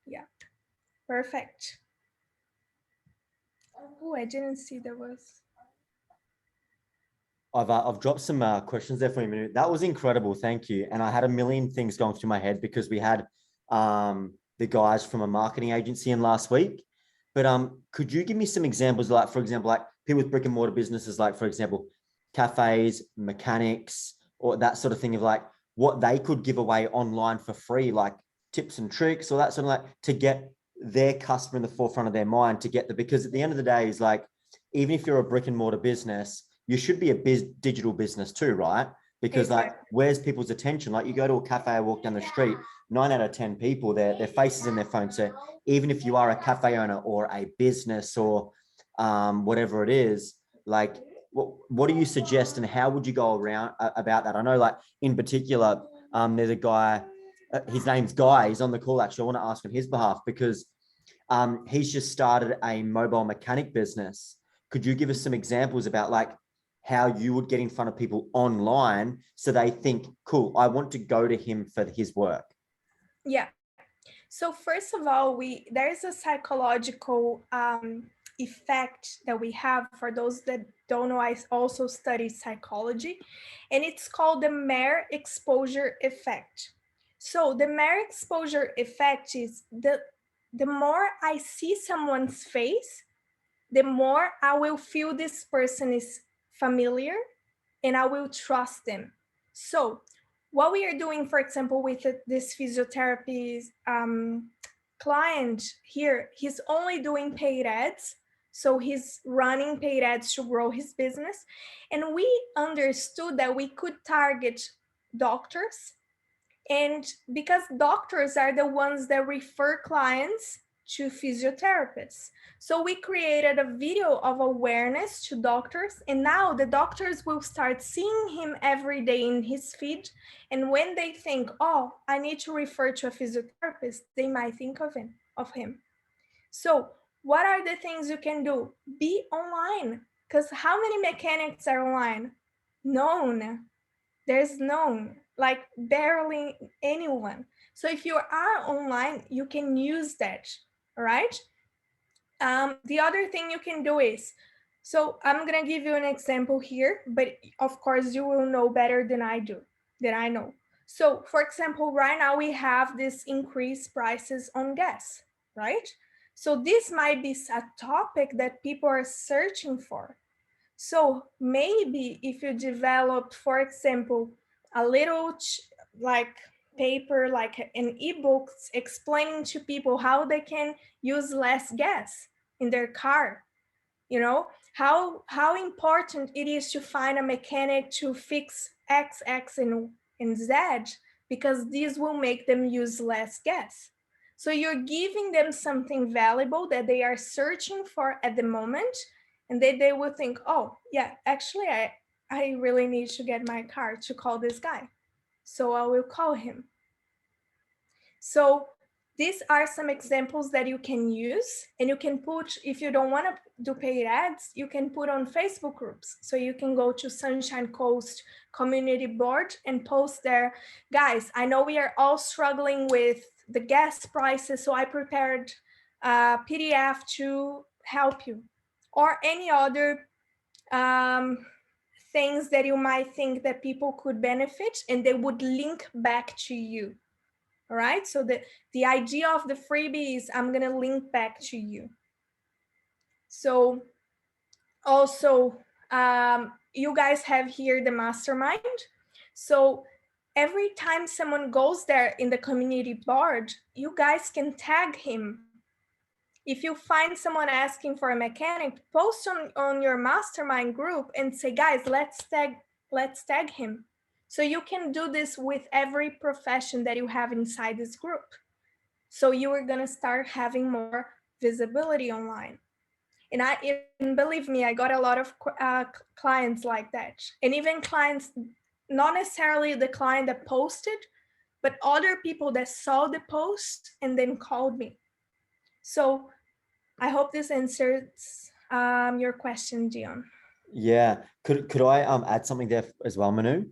Yeah, perfect. Oh, I didn't see there was. I've dropped some questions there for you, Manu. That was incredible. Thank you. And I had a million things going through my head because we had the guys from a marketing agency in last week. But could you give me some examples, like, for example, like people with brick and mortar businesses, like, for example, cafes, mechanics, or that sort of thing of like what they could give away online for free, like tips and tricks or that sort of like to get their customer in the forefront of their mind to get the, because at the end of the day is like, even if you're a brick and mortar business, you should be a digital business too, right? Because like, where's people's attention? Like you go to a cafe, walk down the street, 9 out of 10 people, their faces in their phone. So even if you are a cafe owner or a business or whatever it is, like what do you suggest and how would you go around about that? I know like in particular, there's a guy, his name's Guy, he's on the call actually. I want to ask on his behalf because he's just started a mobile mechanic business. Could you give us some examples about like how you would get in front of people online so they think, cool, I want to go to him for his work? Yeah. So first of all, there's a psychological effect that we have. For those that don't know, I also study psychology, and it's called the mere exposure effect. So the mere exposure effect is the more I see someone's face, the more I will feel this person is familiar and I will trust them. So what we are doing, for example, with this physiotherapy client here, he's only doing paid ads. So he's running paid ads to grow his business. And we understood that we could target doctors. And because doctors are the ones that refer clients to physiotherapists. So we created a video of awareness to doctors, and now the doctors will start seeing him every day in his feed. And when they think, oh, I need to refer to a physiotherapist, they might think of him. So what are the things you can do? Be online, because how many mechanics are online? None. There's none, like barely anyone. So if you are online, you can use that, all right? The other thing you can do is, so I'm gonna give you an example here, but of course you will know better than I do, than I know. So for example, right now we have this increased prices on gas, right? So this might be a topic that people are searching for. So maybe if you develop, for example, a little like paper, like an ebook explaining to people how they can use less gas in their car. You know, how important it is to find a mechanic to fix X, and Z, because these will make them use less gas. So you're giving them something valuable that they are searching for at the moment, and they will think, oh yeah, actually I really need to get my car to call this guy. So I will call him. So these are some examples that you can use, and you can put, if you don't want to do paid ads, you can put on Facebook groups. So you can go to Sunshine Coast Community Board and post there, guys, I know we are all struggling with the gas prices, so I prepared a PDF to help you, or any other things that you might think that people could benefit, and they would link back to you. All right, so the idea of the freebie is I'm gonna link back to you. So also, you guys have here the mastermind. So every time someone goes there in the community board, you guys can tag him. If you find someone asking for a mechanic, post on your mastermind group and say, guys, let's tag him. So you can do this with every profession that you have inside this group. So you are going to start having more visibility online. And believe me, I got a lot of clients like that. And even clients, not necessarily the client that posted, but other people that saw the post and then called me. So I hope this answers your question, Dion. Yeah. Could I add something there as well, Manu?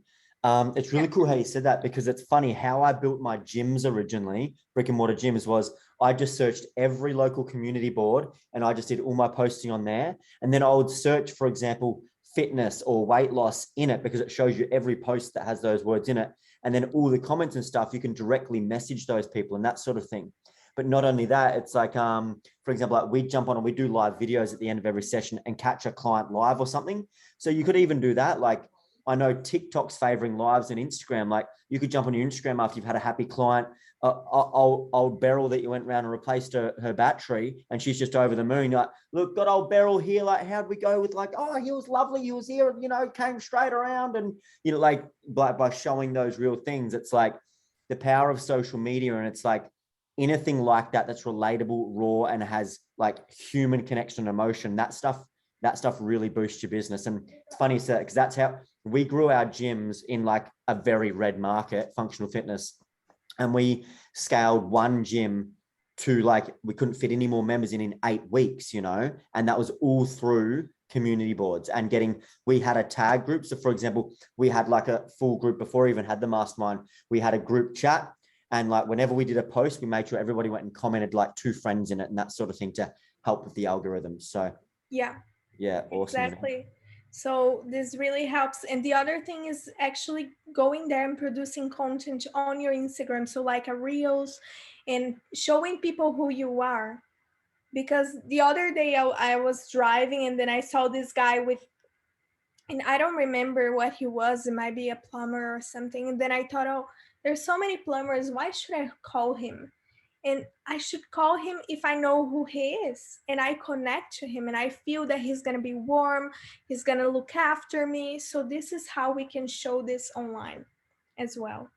It's really cool how you said that, because it's funny how I built my gyms originally, brick and mortar gyms, was I just searched every local community board and I just did all my posting on there. And then I would search, for example, fitness or weight loss in it, because it shows you every post that has those words in it. And then all the comments and stuff, you can directly message those people and that sort of thing. But not only that, it's like, for example, like we jump on and we do live videos at the end of every session and catch a client live or something. So you could even do that. Like, I know TikTok's favoring lives and Instagram. Like, you could jump on your Instagram after you've had a happy client, old Beryl that you went around and replaced her battery, and she's just over the moon. You're like, look, got old Beryl here. Like, how'd we go with, like, oh, he was lovely. He was here, you know, came straight around. And, you know, like by showing those real things, it's like the power of social media. And it's like anything like that that's relatable, raw, and has like human connection and emotion, that stuff really boosts your business. And it's funny, so because that's how we grew our gyms in like a very red market, functional fitness. And we scaled one gym to like, we couldn't fit any more members in 8 weeks, you know, and that was all through community boards and we had a tag group. So for example, we had like a full group before we even had the mastermind. We had a group chat, and like whenever we did a post, we made sure everybody went and commented like 2 friends in it and that sort of thing to help with the algorithm. So yeah, awesome. Exactly. So this really helps. And the other thing is actually going there and producing content on your Instagram. So like a reels, and showing people who you are. Because the other day I was driving and then I saw this guy and I don't remember what he was. It might be a plumber or something. And then I thought, oh, there's so many plumbers. Why should I call him? And I should call him if I know who he is and I connect to him and I feel that he's going to be warm, he's going to look after me. So this is how we can show this online as well.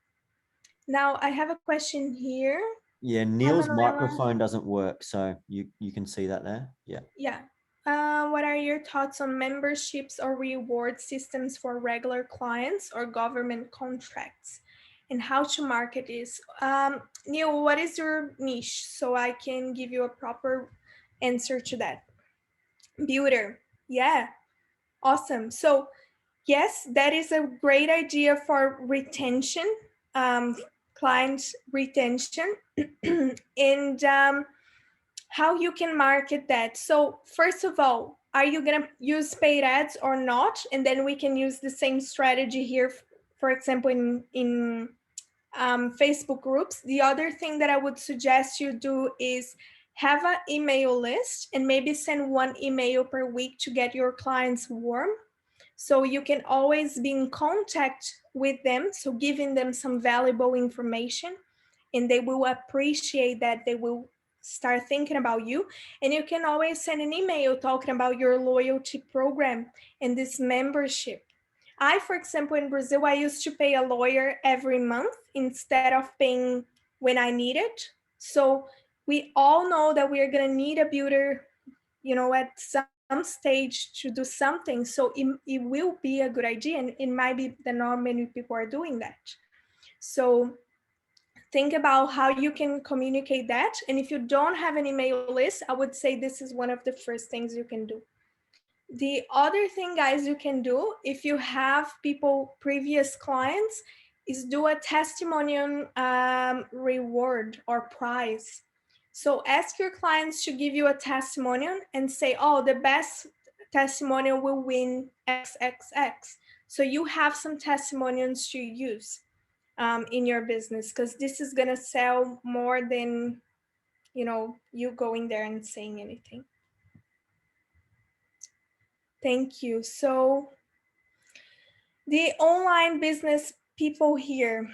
Now I have a question here. Yeah, Neil's microphone doesn't work, so you can see that there. Yeah. Yeah. What are your thoughts on memberships or reward systems for regular clients or government contracts, and how to market this? Neil, what is your niche so I can give you a proper answer to that? Builder. Yeah, awesome. So yes, that is a great idea for retention, client retention, and how you can market that. So first of all, are you going to use paid ads or not? And then we can use the same strategy here, for example, in Facebook groups. The other thing that I would suggest you do is have an email list and maybe send 1 email per week to get your clients warm. So you can always be in contact with them, so giving them some valuable information, and they will appreciate that. They will start thinking about you. And you can always send an email talking about your loyalty program and this membership. I, for example, in Brazil, I used to pay a lawyer every month instead of paying when I need it. So we all know that we're going to need a builder, at some stage to do something. So it will be a good idea. And it might be that not many people are doing that. So think about how you can communicate that. And if you don't have an email list, I would say this is one of the first things you can do. The other thing, guys, you can do if you have people, previous clients, is do a testimonial reward or prize. So ask your clients to give you a testimonial and say, oh, the best testimonial will win XXX. So you have some testimonials to use in your business, because this is going to sell more than, you going there and saying anything. Thank you. So the online business people here,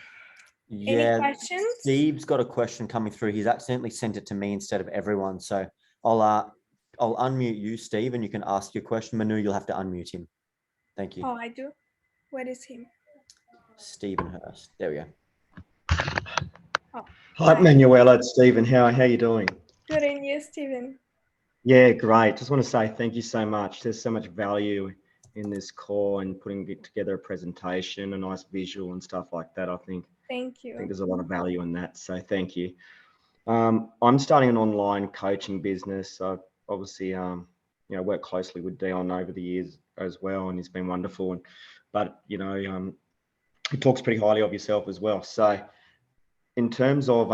any Yeah, questions? Steve's got a question coming through. He's accidentally sent it to me instead of everyone. So I'll unmute you, Steve, and you can ask your question. Manu, you'll have to unmute him. Thank you. Oh, I do. What is him? Stephen Hurst. There we go. Oh, Hi, Manuela. It's Stephen. How you doing? good. And you, Stephen? Yeah, great. Just want to say thank you so much. There's so much value in this call and putting together a presentation, a nice visual and stuff like that. Thank you. I think there's a lot of value in that. So thank you. I'm starting an online coaching business. I've obviously, worked closely with Dion over the years as well, and he's been wonderful. But he talks pretty highly of yourself as well. So in terms of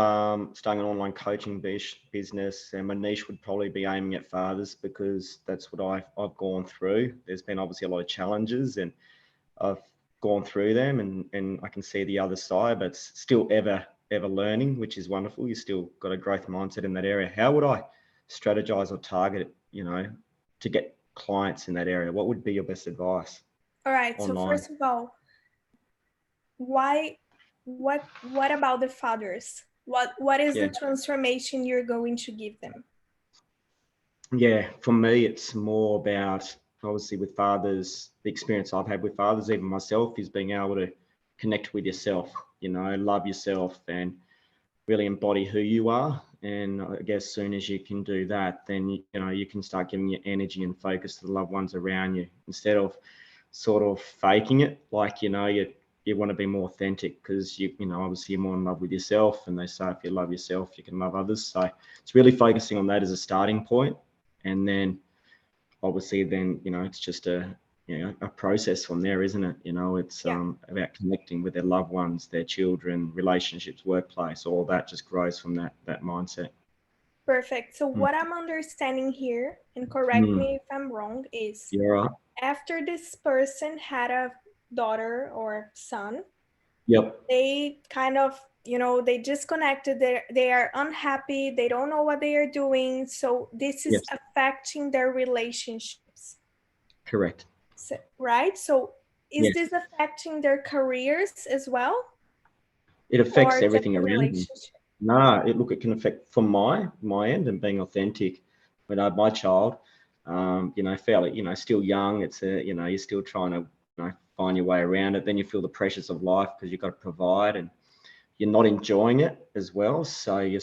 starting an online coaching business, and my niche would probably be aiming at fathers, because that's what I've gone through. There's been obviously a lot of challenges, and I've gone through them, and I can see the other side, but it's still ever learning, which is wonderful. You still got a growth mindset in that area. How would I strategize or target, to get clients in that area? What would be your best advice? All right. Online? So first of all, what about the fathers? What is the transformation you're going to give them? Yeah, for me, it's more about, obviously with fathers, the experience I've had with fathers, even myself, is being able to connect with yourself, love yourself and really embody who you are. And I guess as soon as you can do that, then, you can start giving your energy and focus to the loved ones around you, instead of sort of faking it. Like, you want to be more authentic, because obviously you're more in love with yourself, and they say if you love yourself, you can love others. So it's really focusing on that as a starting point. And then obviously then, it's just a process from there, isn't it? It's about connecting with their loved ones, their children, relationships, workplace, all that just grows from that mindset. Perfect. So what I'm understanding here, and correct me if I'm wrong, is You're right. After this person had a daughter or son, Yep. they kind of, they disconnected. They are unhappy. They don't know what they are doing. So this is affecting their relationships. Correct. So, right? So is this affecting their careers as well? It affects everything around them. No, it can affect from my end, and being authentic. When I had my child, fairly, still young. It's you're still trying to, find your way around it. Then you feel the pressures of life, because you've got to provide, and you're not enjoying it as well. So you're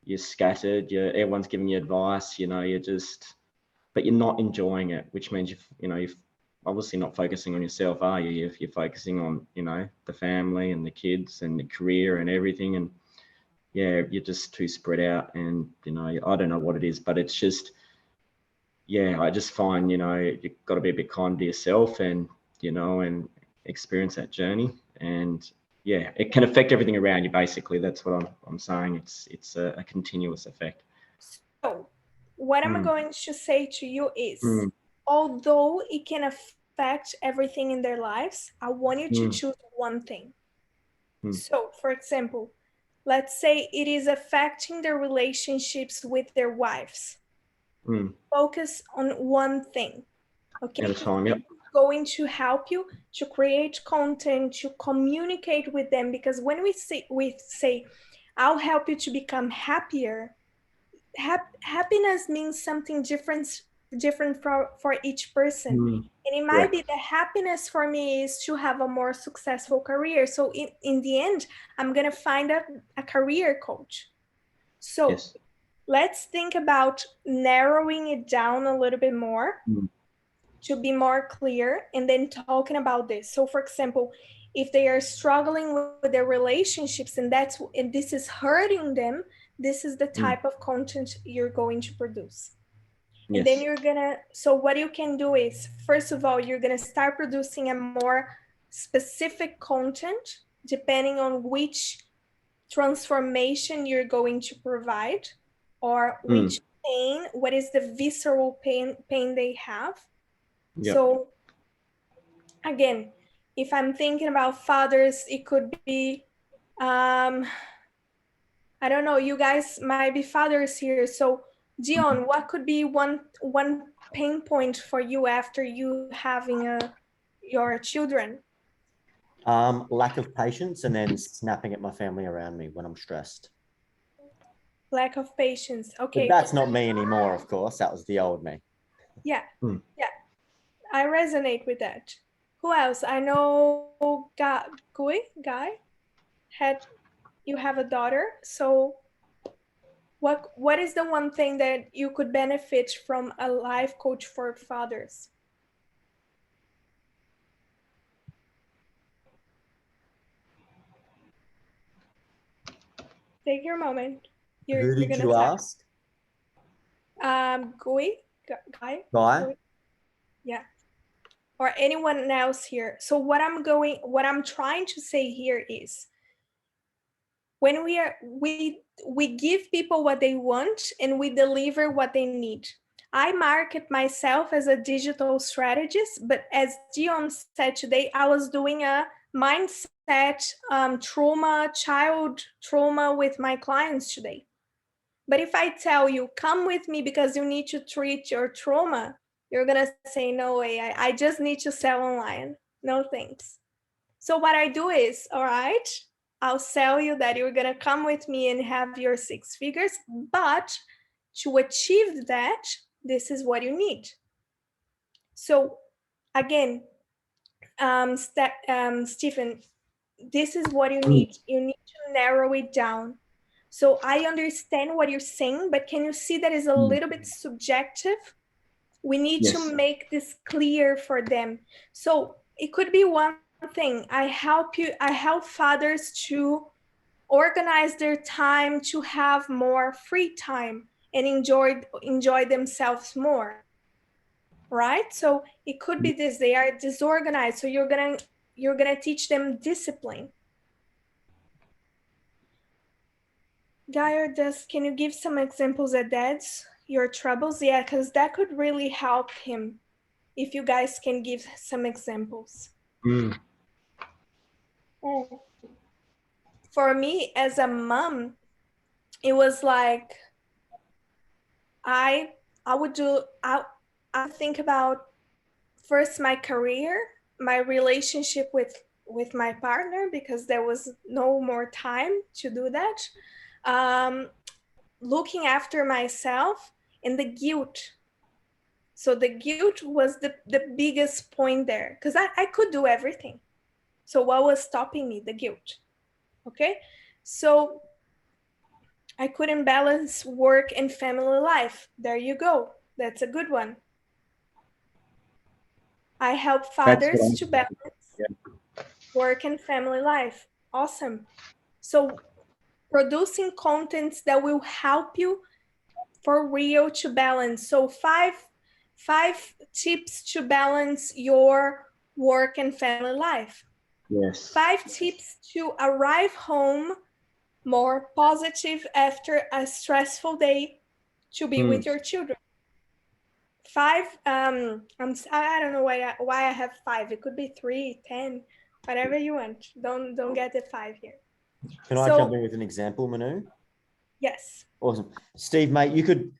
you're scattered. Everyone's giving you advice. But you're not enjoying it, which means you're obviously not focusing on yourself, are you? If you're focusing on, the family and the kids and the career and everything, and you're just too spread out. And I don't know what it is, but it's just, I just find, you've got to be a bit kind to yourself, and and experience that journey. And it can affect everything around you. Basically, that's what I'm saying. It's a continuous effect. So what I'm going to say to you is, although it can affect everything in their lives, I want you to choose one thing. So, for example, let's say it is affecting their relationships with their wives. Focus on one thing. Okay, at a time. Yep. going to help you to create content, to communicate with them, because when we say I'll help you to become happier, happiness means something different for each person. And it might be the happiness for me is to have a more successful career. So in the end, I'm gonna find a career coach. So Yes. let's think about narrowing it down a little bit more to be more clear, and then talking about this. So for example, if they are struggling with their relationships and this is hurting them, this is the type of content you're going to produce. Yes. And then so what you can do is, first of all, you're gonna start producing a more specific content depending on which transformation you're going to provide, or which pain, what is the visceral pain they have. Yep. So again, if I'm thinking about fathers, it could be, I don't know, you guys might be fathers here. So Dion, what could be one pain point for you after you having your children? Lack of patience, and then snapping at my family around me when I'm stressed. Lack of patience. Okay. But that's not me anymore, of course. That was the old me. Yeah. Yeah. I resonate with that. Who else? I know Guy you have a daughter. So what is the one thing that you could benefit from a life coach for fathers? Take your moment. Who did you ask? Guy. Guy? Yeah. Or anyone else here. So what I'm trying to say here is, when we give people what they want and we deliver what they need. I market myself as a digital strategist, but as Dion said today, I was doing a mindset child trauma with my clients today. But if I tell you, come with me because you need to treat your trauma, you're gonna say, no way, I just need to sell online. No thanks. So what I do is, all right, I'll sell you that you're gonna come with me and have your 6 figures, but to achieve that, this is what you need. So again, Stephen, this is what you need. You need to narrow it down. So I understand what you're saying, but can you see that is a little bit subjective? We need to make this clear for them. So it could be one thing. I help fathers to organize their time to have more free time and enjoy themselves more. Right? So it could be this, they are disorganized. So you're gonna teach them discipline. Guy, can you give some examples of dads, your troubles? Yeah, because that could really help him if you guys can give some examples. For me as a mom, it was like I think about first my career, my relationship with my partner, because there was no more time to do that. Looking after myself, and the guilt. So the guilt was the biggest point there, because I could do everything. So what was stopping me? The guilt. Okay, so I couldn't balance work and family life. There you go. That's a good one. I help fathers to balance work and family life. Awesome. So producing contents that will help you for real to balance. So five tips to balance your work and family life. Yes. 5 tips to arrive home more positive after a stressful day to be with your children. 5, I don't know why I have 5. It could be 3, 10, whatever you want. Don't get the 5 here. Can I jump in with an example, Manu? Yes. Awesome. Steve, mate, you could,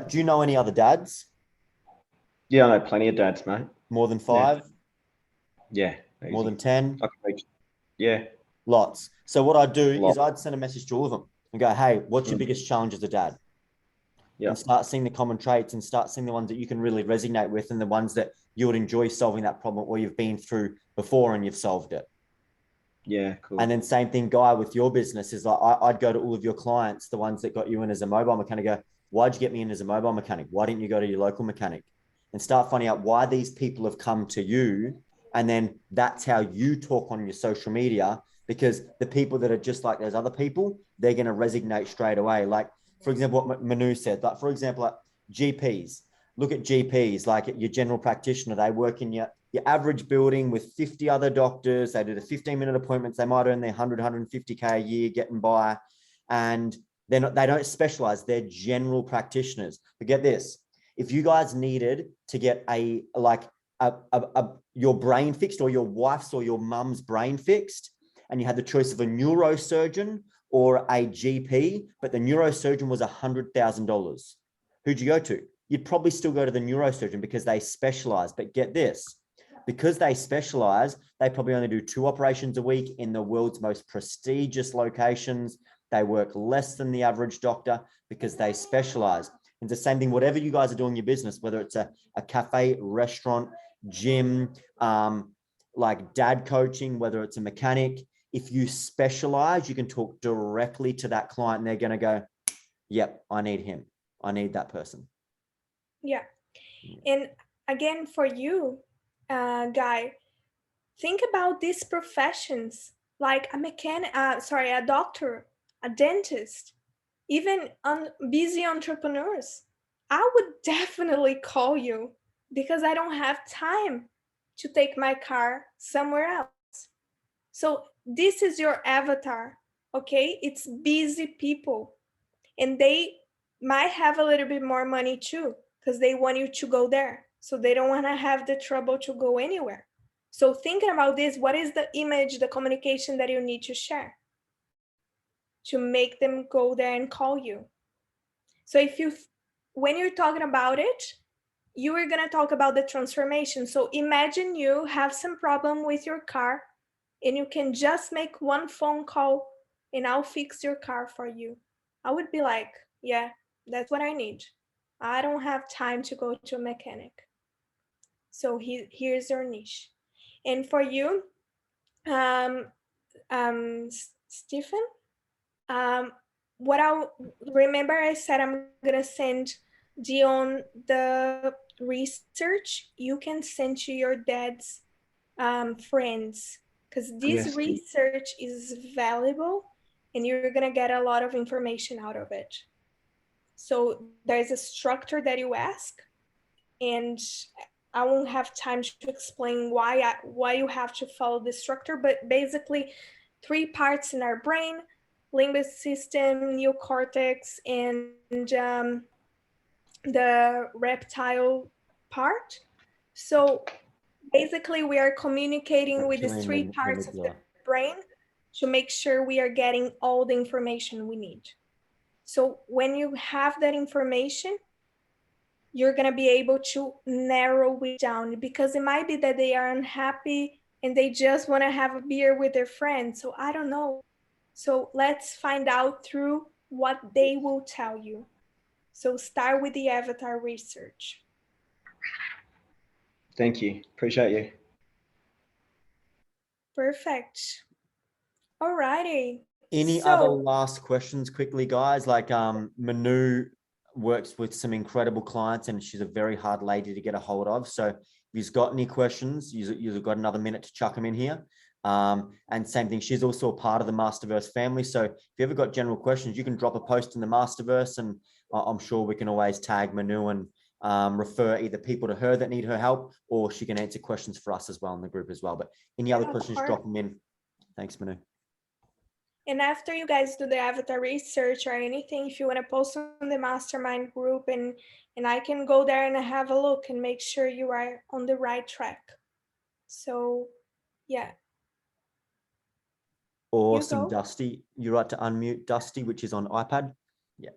do you know any other dads? Yeah, I know plenty of dads, mate. More than 5? Yeah. More Easy. than 10? I can reach. Yeah. Lots. So what I'd do Lot. is I'd send a message to all of them and go, hey, what's your Mm. biggest challenge as a dad? Yeah. And start seeing the common traits and start seeing the ones that you can really resonate with and the ones that you would enjoy solving that problem or you've been through before and you've solved it. Yeah, cool. And then same thing, Guy, with your business is like, I'd go to all of your clients, the ones that got you in as a mobile mechanic, go, why'd you get me in as a mobile mechanic? Why didn't you go to your local mechanic? And start finding out why these people have come to you. And then that's how you talk on your social media, because the people that are just like those other people, they're going to resonate straight away. Like, for example, what Manu said, like, for example, like GPs, look at GPs, like your general practitioner, they work in your average building with 50 other doctors. They do the 15-minute appointments. They might earn their 100, 150K a year getting by. And they don't specialize. They're general practitioners. But get this, if you guys needed to get your brain fixed or your wife's or your mum's brain fixed, and you had the choice of a neurosurgeon or a GP, but the neurosurgeon was $100,000, who'd you go to? You'd probably still go to the neurosurgeon because they specialize. But get this, because they specialize, they probably only do 2 operations a week in the world's most prestigious locations. They work less than the average doctor because they specialize. It's the same thing, whatever you guys are doing in your business, whether it's a cafe, restaurant, gym, like dad coaching, whether it's a mechanic, if you specialize, you can talk directly to that client and they're going to go, yep, I need him. I need that person. Yeah. And again, for you, Guy, think about these professions like a mechanic, a doctor, a dentist, even busy entrepreneurs. I would definitely call you because I don't have time to take my car somewhere else. So this is your avatar, okay? It's busy people, and they might have a little bit more money too because they want you to go there. So they don't want to have the trouble to go anywhere. So thinking about this, what is the image, the communication that you need to share to make them go there and call you? So when you're talking about it, you are going to talk about the transformation. So imagine you have some problem with your car and you can just make one phone call and I'll fix your car for you. I would be like, yeah, that's what I need. I don't have time to go to a mechanic. So here's your niche. And for you, Stephen, um, what I remember, I said I'm gonna send Dion the research. You can send to your dad's friends because this Yes. research is valuable and you're gonna get a lot of information out of it. So there's a structure that you ask, and I won't have time to explain why you have to follow this structure, but basically 3 parts in our brain: limbic system, neocortex, and the reptile part. So basically we are communicating with these 3 parts of the brain to make sure we are getting all the information we need. So when you have that information, you're going to be able to narrow it down, because it might be that they are unhappy and they just want to have a beer with their friends. So I don't know. So let's find out through what they will tell you. So start with the avatar research. Thank you. Appreciate you. Perfect. All righty. Any other last questions quickly, guys? Like Manu works with some incredible clients and she's a very hard lady to get a hold of. So if you've got any questions, you've got another minute to chuck them in here. And same thing, she's also a part of the Masterverse family. So if you ever got general questions, you can drop a post in the Masterverse and I'm sure we can always tag Manu and refer either people to her that need her help, or she can answer questions for us as well in the group as well. But any other questions, drop them in. Thanks, Manu. And after you guys do the avatar research or anything, if you want to post on the mastermind group, and I can go there and have a look and make sure you are on the right track. So yeah. Awesome, Dusty. You're right to unmute Dusty, which is on iPad. Yeah.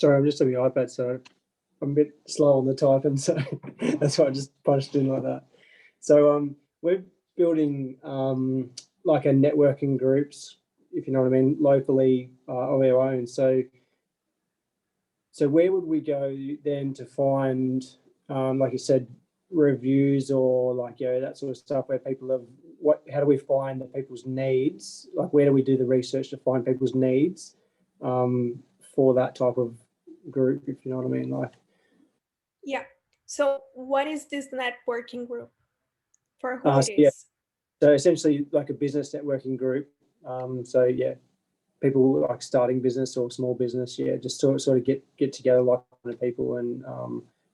Sorry, I'm just on the iPad, so I'm a bit slow on the typing, so that's why I just punched in like that. So we're building like a networking groups, if you know what I mean, locally of our own. So where would we go then to find, like you said, reviews or like, you know, that sort of stuff where people have, how do we find the people's needs? Like, where do we do the research to find people's needs for that type of group, if you know what I mean? Like, yeah. So what is this networking group? For who it is? Yeah. So essentially like a business networking group. So yeah, people like starting business or small business, yeah, just sort of get together like people and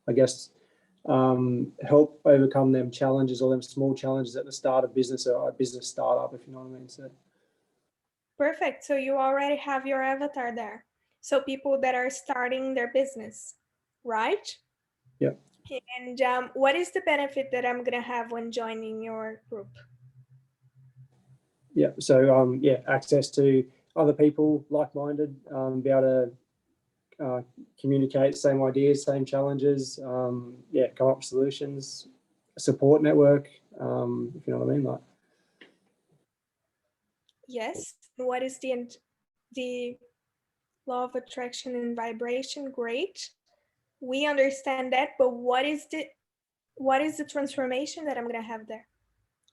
I guess help overcome them challenges or them small challenges at the start of business or a business startup, if you know what I mean. So perfect. So you already have your avatar there. So people that are starting their business, right? Yeah. And what is the benefit that I'm gonna have when joining your group? Yeah. So yeah, access to other people like-minded, be able to communicate same ideas, same challenges, yeah, come up with solutions, support network, if you know what I mean. Like, Yes. What is the law of attraction and vibration? Great. We understand that, but what is the transformation that I'm gonna have there?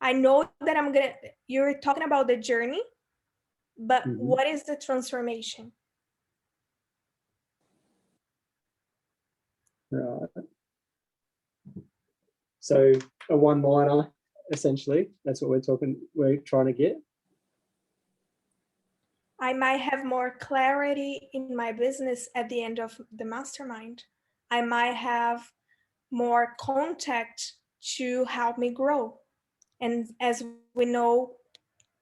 I know that you're talking about the journey, but what is the transformation? right. So a one-liner, essentially, that's what we're trying to get. I might have more clarity in my business at the end of the mastermind. I might have more contact to help me grow. And as we know,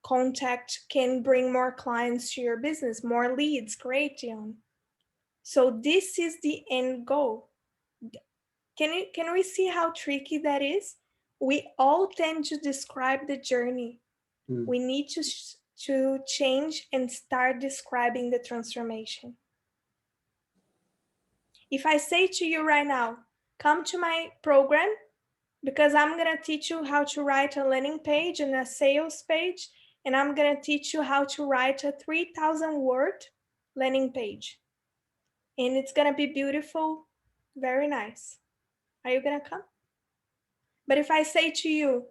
contact can bring more clients to your business, more leads. Great, Dion. So this is the end goal. Can we see how tricky that is? We all tend to describe the journey. We need to change and start describing the transformation. If I say to you right now, come to my program, because I'm going to teach you how to write a landing page and a sales page, and I'm going to teach you how to write a 3,000 word landing page. And it's going to be beautiful, very nice. Are you going to come? But if I say to you,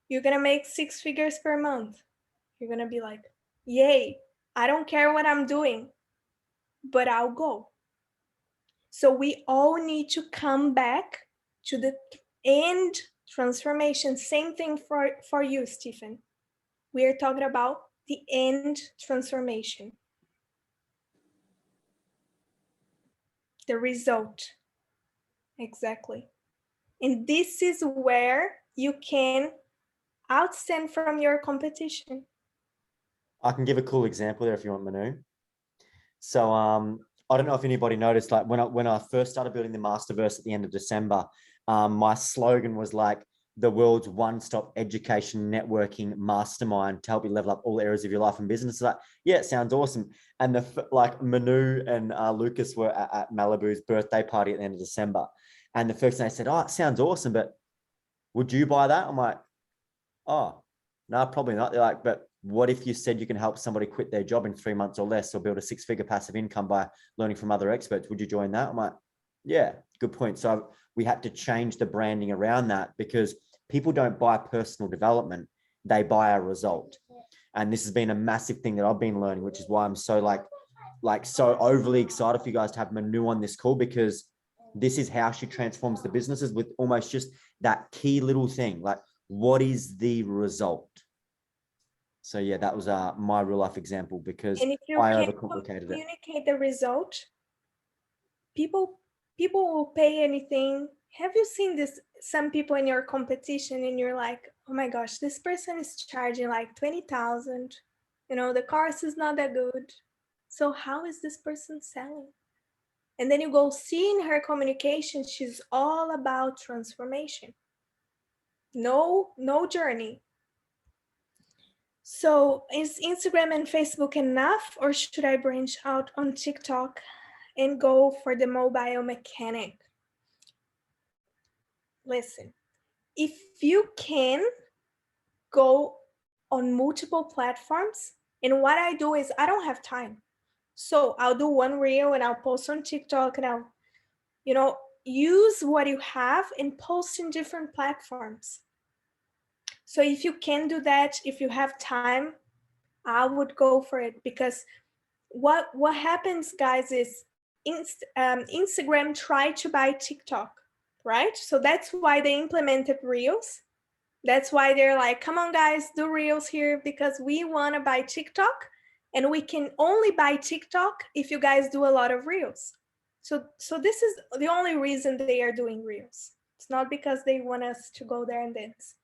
you're going to make 6 figures per month, you're going to be like, yay, I don't care what I'm doing, but I'll go. So we all need to come back to the end transformation. Same thing for you, Stephen. We are talking about the end transformation. The result. Exactly. And this is where you can outstand from your competition. I can give a cool example there if you want, Manu. So I don't know if anybody noticed, like when I first started building the Masterverse at the end of December, my slogan was like the world's one-stop education networking mastermind to help you level up all areas of your life and business. Like, yeah, it sounds awesome. And like Manu and Lucas were at Malibu's birthday party at the end of December. And the first thing they said, oh, it sounds awesome, but would you buy that? I'm like, oh, no, probably not. They're like, but what if you said you can help somebody quit their job in 3 months or less or build a 6-figure passive income by learning from other experts? Would you join that? I'm like, yeah, good point. So we had to change the branding around that because people don't buy personal development. They buy a result. And this has been a massive thing that I've been learning, which is why I'm so so overly excited for you guys to have Manu on this call, because this is how she transforms the businesses with almost just that key little thing. Like, what is the result? So yeah, that was my real life example, because and if you I can overcomplicated communicate the result, people will pay anything. Have you seen this? Some people in your competition, and you're like, oh my gosh, this person is charging like 20,000. You know, the course is not that good. So how is this person selling? And then you go see in her communication, she's all about transformation. No journey. So is Instagram and Facebook enough, or should I branch out on TikTok and go for the mobile mechanic. Listen, if you can go on multiple platforms, and what I do is I don't have time. So I'll do one reel and I'll post on TikTok and I'll, use what you have and post in different platforms. So if you can do that, if you have time, I would go for it, because what happens, guys, is Instagram tried to buy TikTok, right? So that's why they implemented Reels. That's why they're like, come on, guys, do Reels here, because we want to buy TikTok, and we can only buy TikTok if you guys do a lot of Reels. So this is the only reason they are doing Reels. It's not because they want us to go there and dance.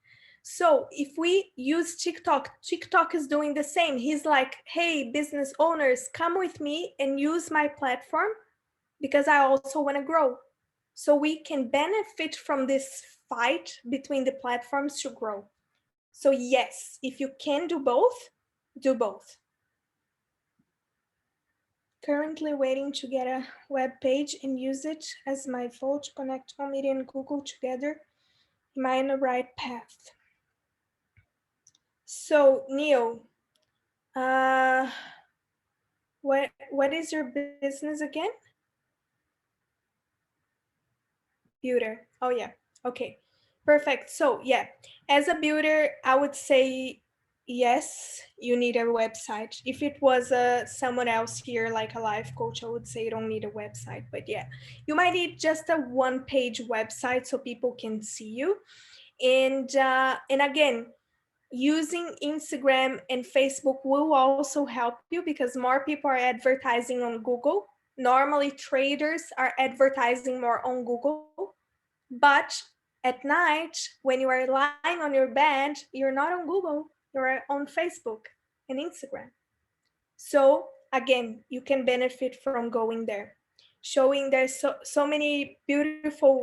So if we use TikTok, TikTok is doing the same. He's like, hey, business owners, come with me and use my platform, because I also want to grow. So we can benefit from this fight between the platforms to grow. So yes, if you can do both, do both. Currently waiting to get a web page and use it as my phone to connect Home Media and Google together. Am I on the right path? So Neil, what is your business again? Builder. Oh yeah. Okay. Perfect. So yeah, as a builder, I would say yes, you need a website. If it was someone else here, like a life coach, I would say you don't need a website. But yeah, you might need just a one-page website so people can see you. And again, using Instagram and Facebook will also help you, because more people are advertising on Google. Normally, traders are advertising more on Google, but at night, when you are lying on your bed, you're not on Google, you're on Facebook and Instagram. So again, you can benefit from going there, showing there's so many beautiful,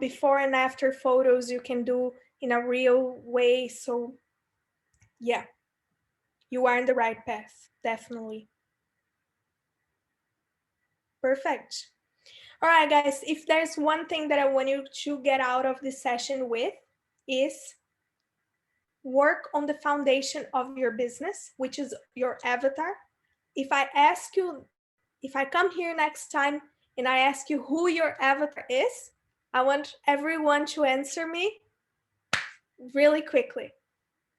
before and after photos you can do in a real way. So yeah, you are in the right path, definitely. Perfect. All right, guys, if there's one thing that I want you to get out of this session with, is work on the foundation of your business, which is your avatar. If I come here next time and I ask you who your avatar is, I want everyone to answer me really quickly.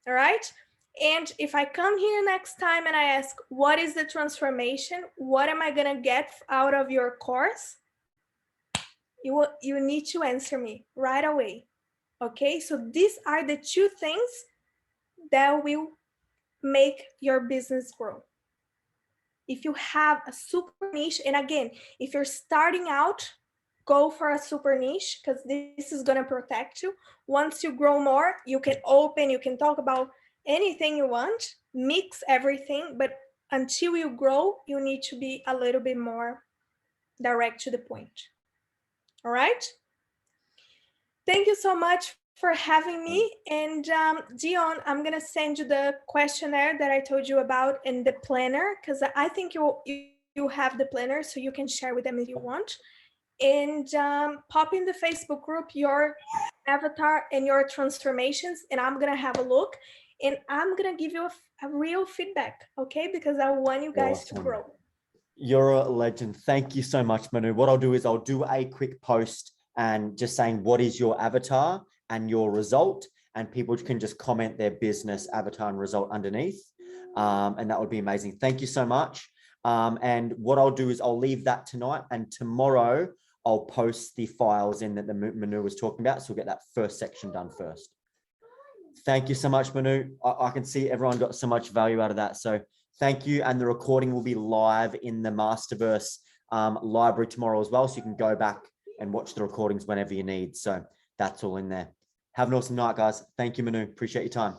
All right? And if I come here next time and I ask, what is the transformation? What am I going to get out of your course? You need to answer me right away. Okay? So these are the two things that will make your business grow. If you have a super niche, and again, if you're starting out, go for a super niche, because this is going to protect you. Once you grow more, you can talk about anything you want, mix everything, but until you grow, you need to be a little bit more direct to the point. All right? Thank you so much for having me. And Dion, I'm going to send you the questionnaire that I told you about in the planner, because I think you have the planner, so you can share with them if you want. And pop in the Facebook group your avatar and your transformations, and I'm going to have a look. And I'm going to give you a real feedback, okay? Because I want you guys to grow. You're a legend. Thank you so much, Manu. What I'll do is I'll do a quick post and just saying, what is your avatar and your result? And people can just comment their business avatar and result underneath. And that would be amazing. Thank you so much. And what I'll do is I'll leave that tonight, and tomorrow I'll post the files in that the Manu was talking about. So we'll get that first section done first. Thank you so much, Manu. I can see everyone got so much value out of that. So thank you. And the recording will be live in the Masterverse library tomorrow as well. So you can go back and watch the recordings whenever you need. So that's all in there. Have an awesome night, guys. Thank you, Manu. Appreciate your time.